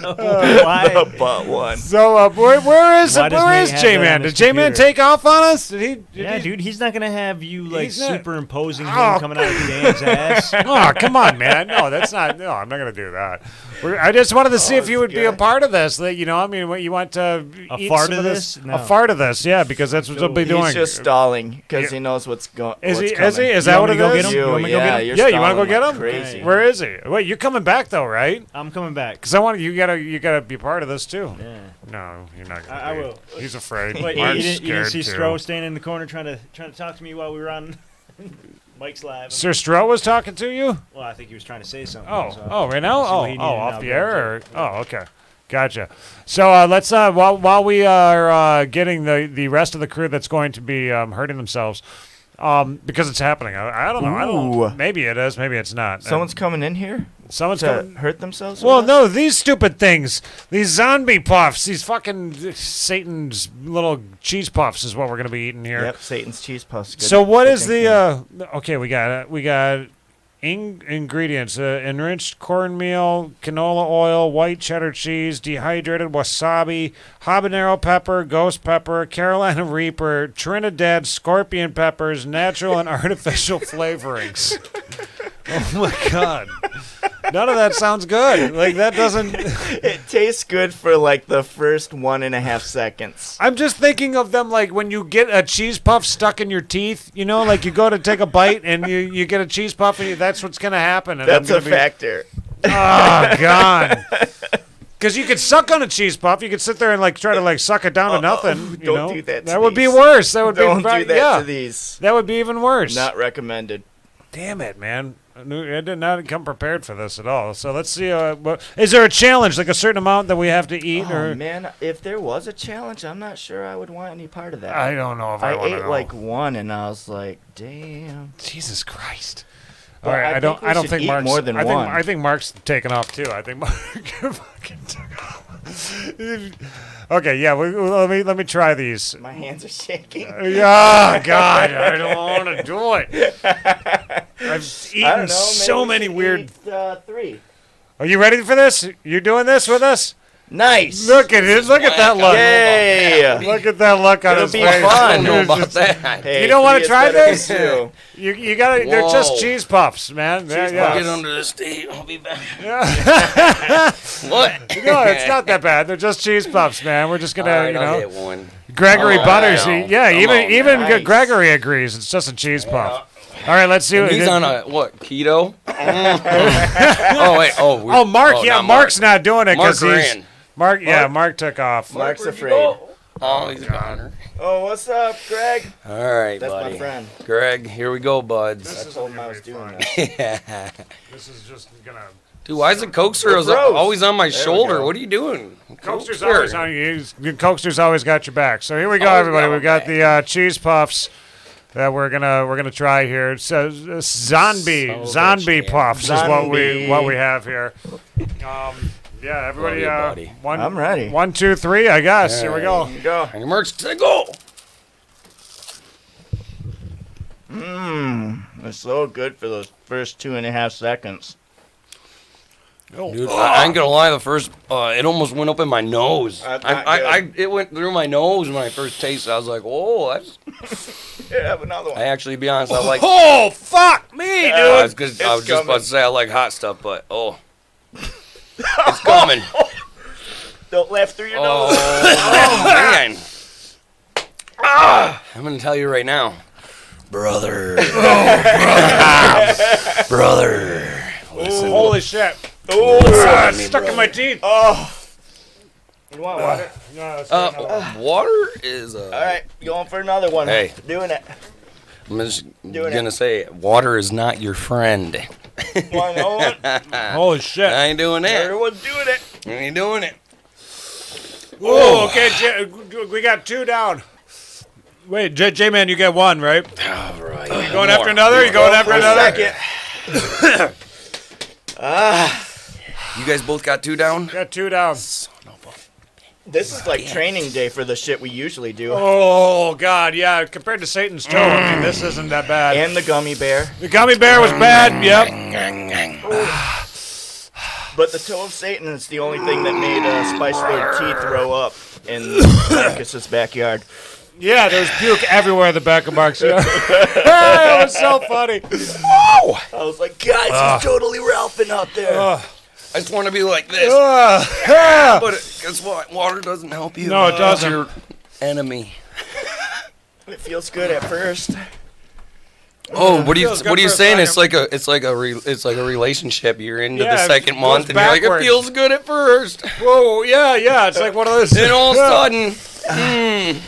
The butt one. So where is J-Man? Did J-Man take off on us? Did he? Dude, he's not gonna have you superimposing him coming out of Dan's ass. Oh, come on, man. No, that's not. No, I'm not gonna do that. I just wanted to see if you would be a part of this. You want to eat fart of this? No. A fart of this, yeah, because that's what he'll be doing. He's just stalling because he knows what's going. Is he? Is that what it is? You want to go get him? Yeah, you want to go get him? Crazy. Where is he? Wait, you're coming back though, right? I'm coming back because I want you got gotta be part of this too. Yeah. No, you're not gonna. I will. He's afraid. Wait, Mark's you didn't see scared, Stroh too. standing in the corner trying to talk to me while we were on Mike's live. Sir Stroh was talking to you? Well, I think he was trying to say something. Oh, right now? Off the air? Yeah. Okay. Gotcha. So let's while we are getting the rest of the crew that's going to be hurting themselves, because it's happening. I don't know. I don't. Maybe it is. Maybe it's not. Someone's coming in here. Someone's to coming hurt themselves. Well, no, these stupid things, these zombie puffs, these fucking Satan's little cheese puffs is what we're gonna be eating here. Yep, Satan's cheese puffs. Good, so what is the? Okay, we got ingredients: enriched cornmeal, canola oil, white cheddar cheese, dehydrated wasabi, habanero pepper, ghost pepper, Carolina Reaper, Trinidad scorpion peppers, natural and artificial flavorings. Oh my God. None of that sounds good. Like, that doesn't... It tastes good for, like, the first 1.5 seconds. I'm just thinking of them, like, when you get a cheese puff stuck in your teeth, you know? Like, you go to take a bite, and you get a cheese puff, and that's what's going to happen. And that's a factor. Oh, God. Because you could suck on a cheese puff. You could sit there and, like, try to, like, suck it down to nothing. Don't do that to That would be these. worse. That would Don't be... do that to these. That would be even worse. Not recommended. Damn it, man. I did not come prepared for this at all. So let's see. Is there a challenge, like a certain amount that we have to eat? Oh, man, if there was a challenge, I'm not sure I would want any part of that. I don't know if I want to ate know. like one, and I was like, damn. Jesus Christ. But all right, I don't think Mark's more than one. I think Mark's taken off too. I think Mark fucking took off. Okay, yeah. Let me try these. My hands are shaking. Oh God, I don't want to do it. I've eaten so many weird. 3. Are you ready for this? You doing this with us? Nice. Look at his. Look at that look. Yay. Look at that look on his face. It'll be fun. I don't know about that. Hey, you don't want to try this? Too. You gotta. They're just cheese puffs, man. I'll get under this tape. I'll be back. Yeah. What? No, it's not that bad. They're just cheese puffs, man. We're just gonna, All right, I'll get one. Gregory Butters. Come Even on, nice. Gregory agrees. It's just a cheese puff. All right, let's see. And he's on a what? Keto? Oh wait. Oh, Mark. Mark's not doing it Mark because he's. Mark took off. Mark's afraid. Oh, he's gone. Oh, what's up, Greg? All right, That's buddy. my friend. Greg, here we go, buds. I told him I was doing that. Yeah. This is just gonna. Dude, why is the coaster always on my shoulder? What are you doing? Coaster's always on you. Coaster's always got your back. So here we go, everybody. We've got the cheese puffs that we're gonna try here. So zombie puffs is what we have here. Yeah, everybody. I'm ready. 1, 2, 3. I guess. Here we go. Here you go. And your merch to go. It's so good for those first 2.5 seconds. Dude, I ain't gonna lie. The first, it almost went up in my nose. It went through my nose when I first tasted it. I was like, "Oh, that's." Yeah, have another one. I actually, to be honest, I like. Oh, fuck me, dude! I was just about to say I like hot stuff, but it's coming. Don't laugh through your nose. Oh man! I'm gonna tell you right now, brother. Brother. Listen. Holy shit! Oh, it's stuck in my teeth. Oh. You want water? No, water is. All right, going for another one. Hey. Doing it. I'm just gonna say, water is not your friend. Want another one? Holy shit! I ain't doing that. Everyone's doing it. I ain't doing it. Oh, okay. We got 2 down. Wait, J-Man, you get 1, right? All right. You going after another? You going after another? Second. You guys both got 2 down? Got 2 down. This is like training day for the shit we usually do. Oh, God, yeah. Compared to Satan's toe, I mean, this isn't that bad. And the gummy bear. The gummy bear was bad, yep. But the toe of Satan is the only thing that made Spice Lord T throw up in Marcus's backyard. Yeah, there's puke everywhere in the back of Mark's yard. That was so funny. Whoa! I was like, guys, he's totally Ralphing out there. I just want to be like this. But guess what? Water doesn't help you. No, it doesn't. It's your enemy. It feels good at first. Oh, what are you saying? It's like a relationship. You're into the second month, and you're like, it feels good at first. Whoa, yeah. It's like one of those. Then all of a sudden,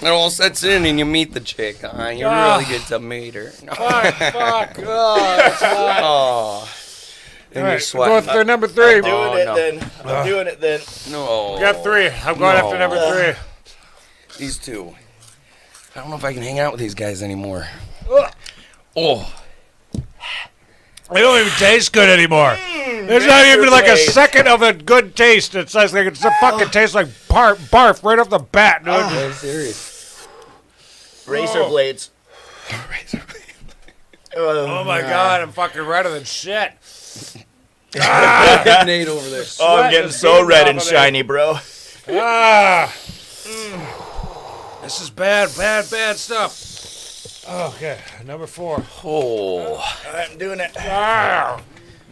it all sets in, and you meet the chick. You really get to meet her. Fuck. Oh, that's hot. Oh. And you're sweating. Go for number 3. I'm doing it then. No. We got 3. I'm going after number 3. These 2. I don't know if I can hang out with these guys anymore. Oh. They don't even taste good anymore. There's not even like a second of a good taste. It's like it fucking tastes like barf right off the bat, dude. I'm serious. Razor blades. Oh my god, I'm fucking redder than shit. Nate over there. Oh, I'm getting so red and shiny, bro. This is bad stuff. Okay, number 4. Oh. I'm doing it.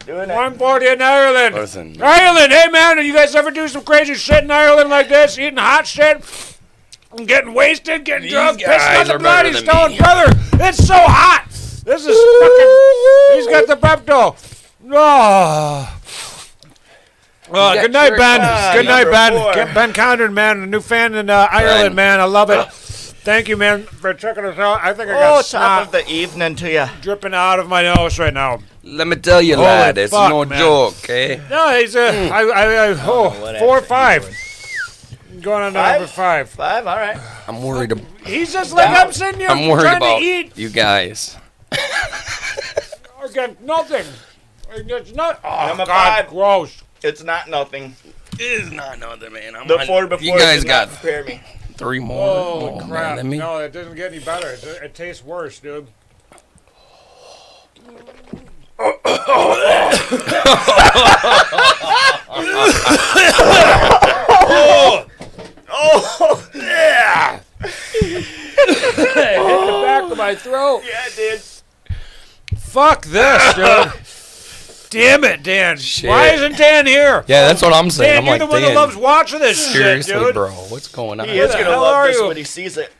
Doing it. 140 in Ireland. Listen. Ireland, hey man, you guys ever do some crazy shit in Ireland like this? Eating hot shit? Getting wasted, getting drunk, pissing on the bloody stone, brother. It's so hot. This is fucking. He's got the Pepto. Good night, Ben. Good night, Ben. Ben Condon, man, a new fan in Ireland, man. I love it. Thank you, man, for checking us out. I think I got top of the evening to you. Dripping out of my nose right now. Let me tell you, lad, it's no joke, eh? No, he's 4 or 5. Going on to number 5. 5, all right. I'm worried. He's just like I'm sitting here I'm worried trying about to eat. you guys. I got nothing. It's not. Oh, Number God, 5. gross. It's not nothing. It is not nothing, man. The 4 before you guys did not got prepare me. 3 more. Holy crap. No, it doesn't get any better. It tastes worse, dude. Oh, yeah. Hit the back of my throat. Yeah, it did. Fuck this, dude. Damn it, Dan. Shit. Why isn't Dan here? Yeah, that's what I'm saying. Dan, I'm you're like, the one that Dan, loves watching this seriously, shit, dude. bro. What's going on? He is going to hell love are this you? when he sees it.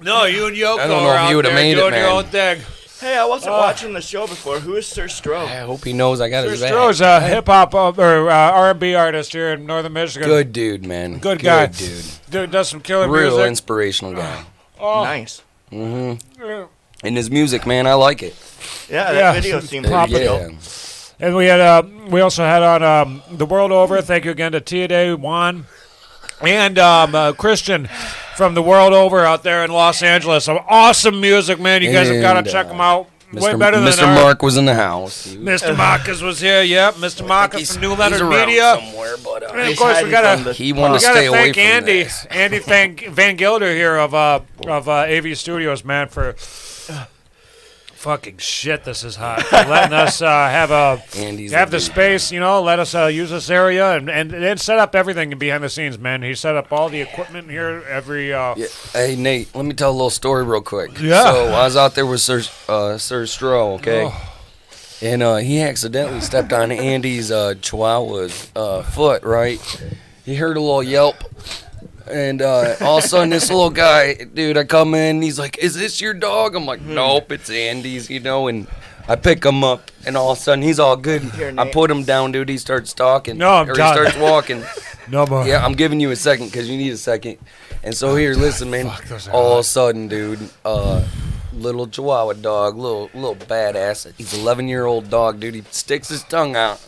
No, you and Yoko I don't know are if out you would've there made it, doing your man. own thing. Hey, I wasn't watching the show before. Who is Sir Stroh? I hope he knows I got his back. Stroh's a hip-hop or R&B artist here in northern Michigan. Good dude, man. Good guy. Dude. Dude does some killer Real music. inspirational guy. Oh. Nice. Mm-hmm. And his music, man, I like it. Yeah, that video seemed pretty yeah. good. And we also had on the world over. Thank you again to Tia Day, Juan, and Christian from the world over out there in Los Angeles. Some awesome music, man. You guys have got to check them out. Way better than Mr. Mark was in the house. Mr. Marcus was here. Yep, Mr. Marcus from New Leonard around Media. somewhere, but And of course, we gotta he wanted to stay away thank from Andy, this. Andy Van Gilder here of AV Studios, man, for fucking shit. This is hot. For letting us have the space, let us use this area and set up everything behind the scenes, man. He set up all the equipment here. Hey Nate, let me tell a little story real quick. Yeah. So I was out there with Sir Stroh, okay, and he accidentally stepped on Andy's Chihuahua's foot. Right, he heard a little yelp. And all of a sudden, this little guy, dude, I come in, he's like, "Is this your dog?" I'm like, "Nope, it's Andy's," and I pick him up, and all of a sudden, he's all good. I put him down, dude. He starts talking. No, I'm or done. he starts walking. No more. Yeah, I'm giving you a second because you need a second. And so here, listen, man. All of a sudden, dude, little Chihuahua dog, little badass. He's an 11-year-old dog, dude. He sticks his tongue out.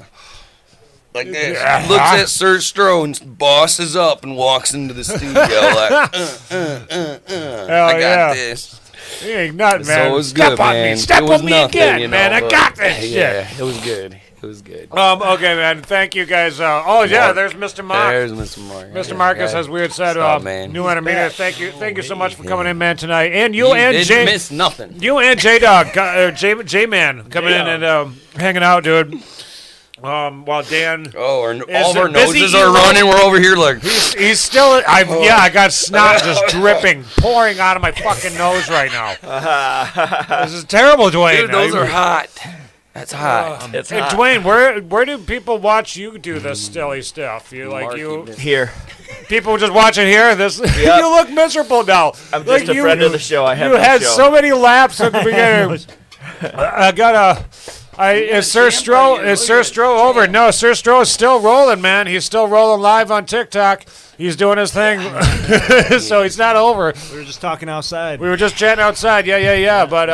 Like this. Yeah. Looks at Sir Stroh and bosses up and walks into the studio like, I got this. He ain't nothing, man. So it was Step good, on man. me. Step It was on me nothing, again, man. I got this Yeah, shit. it was good. It was good. Okay, man. Thank you, guys. There's Mr. Mark. There's Mr. Mark. Mr. Marcus, as we had said, man. New Media. Thank you so much for coming in, man, tonight. And you and didn't Jay. miss nothing. You and J-Dog, J-Man, coming in and hanging out, dude. While Dan. Oh, all is of our busy noses are eating. running. We're over here like. He's still. I got snot just dripping, pouring out of my fucking nose right now. This is terrible, Dwayne. Dude, those are hot. That's hot. It's Hey, hot. Dwayne, where do people watch you do this silly stuff? You Here. people just watching here, this you look miserable now. I'm just a friend of the show. I have you no had show. so many laps at the beginning. Is Sir Stroh over? No, Sir Stroh is still rolling, man. He's still rolling live on TikTok. He's doing his thing, so he's not over. We were just talking outside. We were just chatting outside. Yeah. But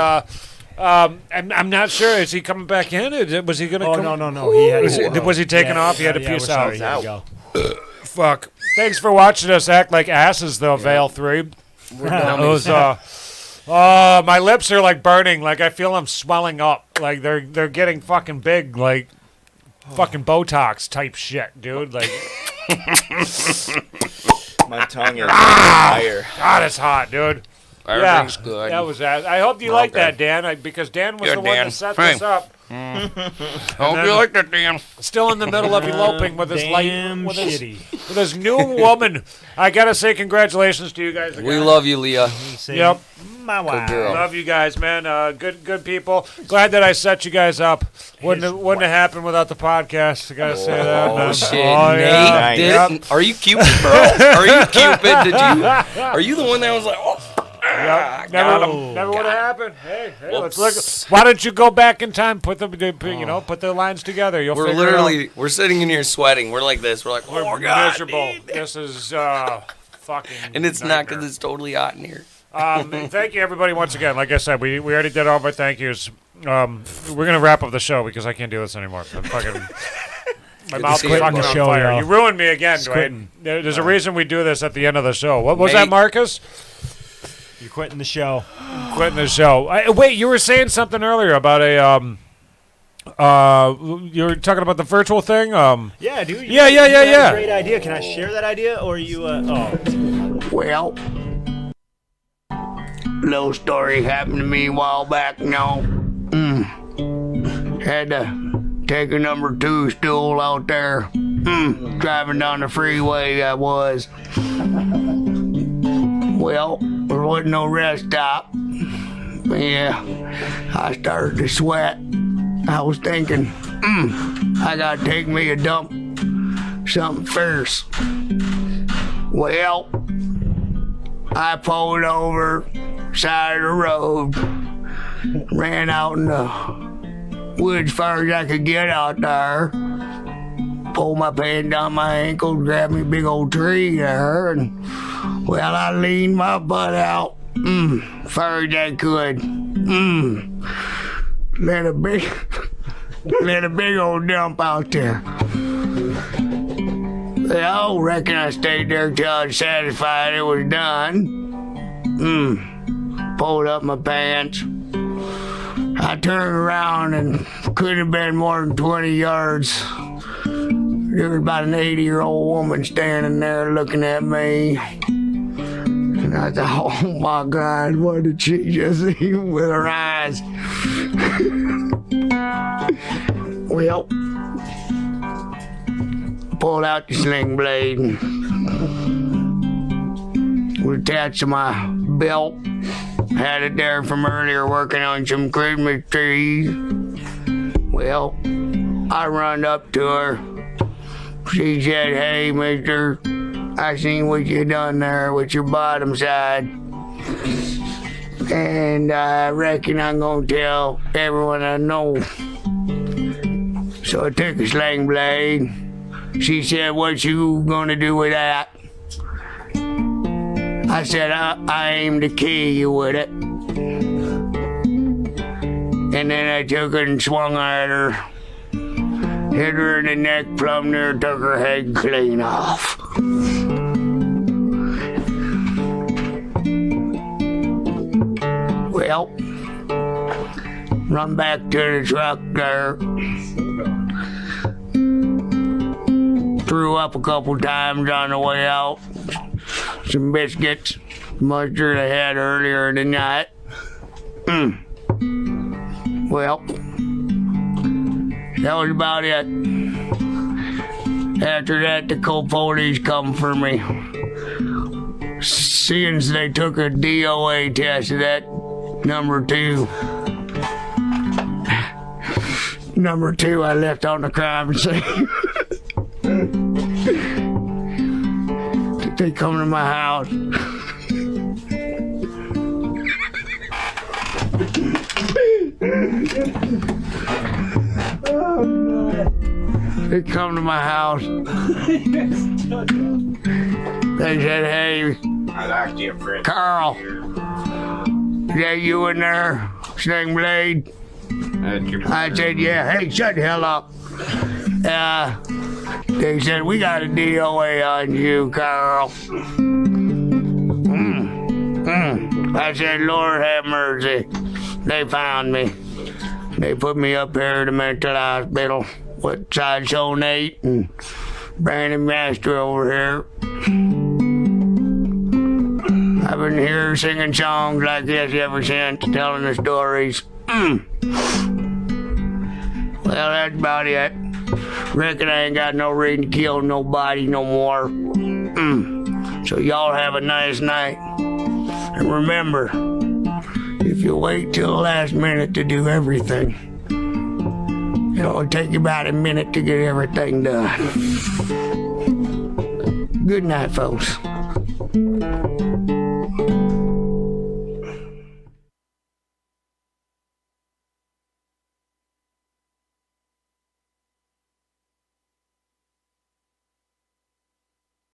I'm not sure. Is he coming back in? Was he going to come? No. He had was he taking off? He had to peace out. There you go. Fuck. Thanks for watching us act like asses, though, Vale 3. My lips are like burning. Like I feel them swelling up. Like they're getting fucking big. Like fucking Botox type shit, dude. Like my tongue is fire. God, it's hot, dude. Everything's good. That was that. I hope you like that, Dan, because Dan was the one that set this up. I hope you like that, Dan. Still in the middle of eloping with his with his new woman. I gotta say congratulations to you guys again. We love you, Leah. Yep. My wife. Love you guys, man. Good people. Glad that I set you guys up. Wouldn't have happened without the podcast. I gotta say that. Oh shit, Nate! Yep. Are you Cupid, bro? Are you Cupid? Are you the one that was like, oh? Yep. Never would have happened. Hey, let's look. Why don't you go back in time? Put them, put the lines together. You'll we're figure literally, it out. we're sitting in here sweating. We're like this. We're like, oh we're God, miserable. dude. This is fucking. And it's not because it's totally hot in here. Thank you, everybody, once again. Like I said, we already did all of our thank yous. We're gonna wrap up the show because I can't do this anymore. I'm fucking. My mouth's fucking on fire. Y'all. You ruined me again, Dwayne. There's a reason we do this at the end of the show. What was that, Marcus? You're quitting the show. Quitting the show. Wait, you were saying something earlier about you were talking about the virtual thing. Yeah, dude. Yeah. Great idea. Can I share that idea, or you? Well, little story happened to me a while back. Had to take a number 2 stool out there. Driving down the freeway, I was. Well, there wasn't no rest stop. Yeah, I started to sweat. I was thinking, I gotta take me a dump, something fierce. Well, I pulled over, side of the road, ran out in the woods as far as I could get out there, pulled my pants down my ankles, grabbed me a big old tree there, and well, I leaned my butt out, far as I could, let a big old dump out there. Well, I reckon I stayed there till I was satisfied it was done. Pulled up my pants. I turned around and couldn't have been more than 20 yards. There was about an 80-year-old woman standing there looking at me. And I thought, oh my God, what did she just see with her eyes? Well, pulled out the sling blade and was attached to my belt. Had it there from earlier working on some Christmas trees. Well, I run up to her. She said, hey, mister, I seen what you done there with your bottom side. And I reckon I'm gonna tell everyone I know. So I took a sling blade. She said, what you gonna do with that? I said, I aim to kill you with it. And then I took it and swung at her. Hit her in the neck, plumb near, took her head clean off. Well, run back to the truck there. Threw up a couple times on the way out. Some biscuits, mustard I had earlier in the night. Well, that was about it. After that, the cold police come for me. Seeing as they took a DOA test of that number 2. Number 2 I left on the crime scene. They come to my house. They come to my house. They said, hey, Carl, is that you in there, Sling Blade? I said, yeah. Hey, shut the hell up. They said, we got a DOA on you, Carl. I said, Lord have mercy. They found me. They put me up here at the mental hospital with Sideshow Nate and Brandon Master over here. I've been here singing songs like this ever since, telling the stories. Well, that's about it. Reckon I ain't got no reason to kill nobody no more. So y'all have a nice night. And remember, if you wait till the last minute to do everything, it'll take you about a minute to get everything done. Good night, folks.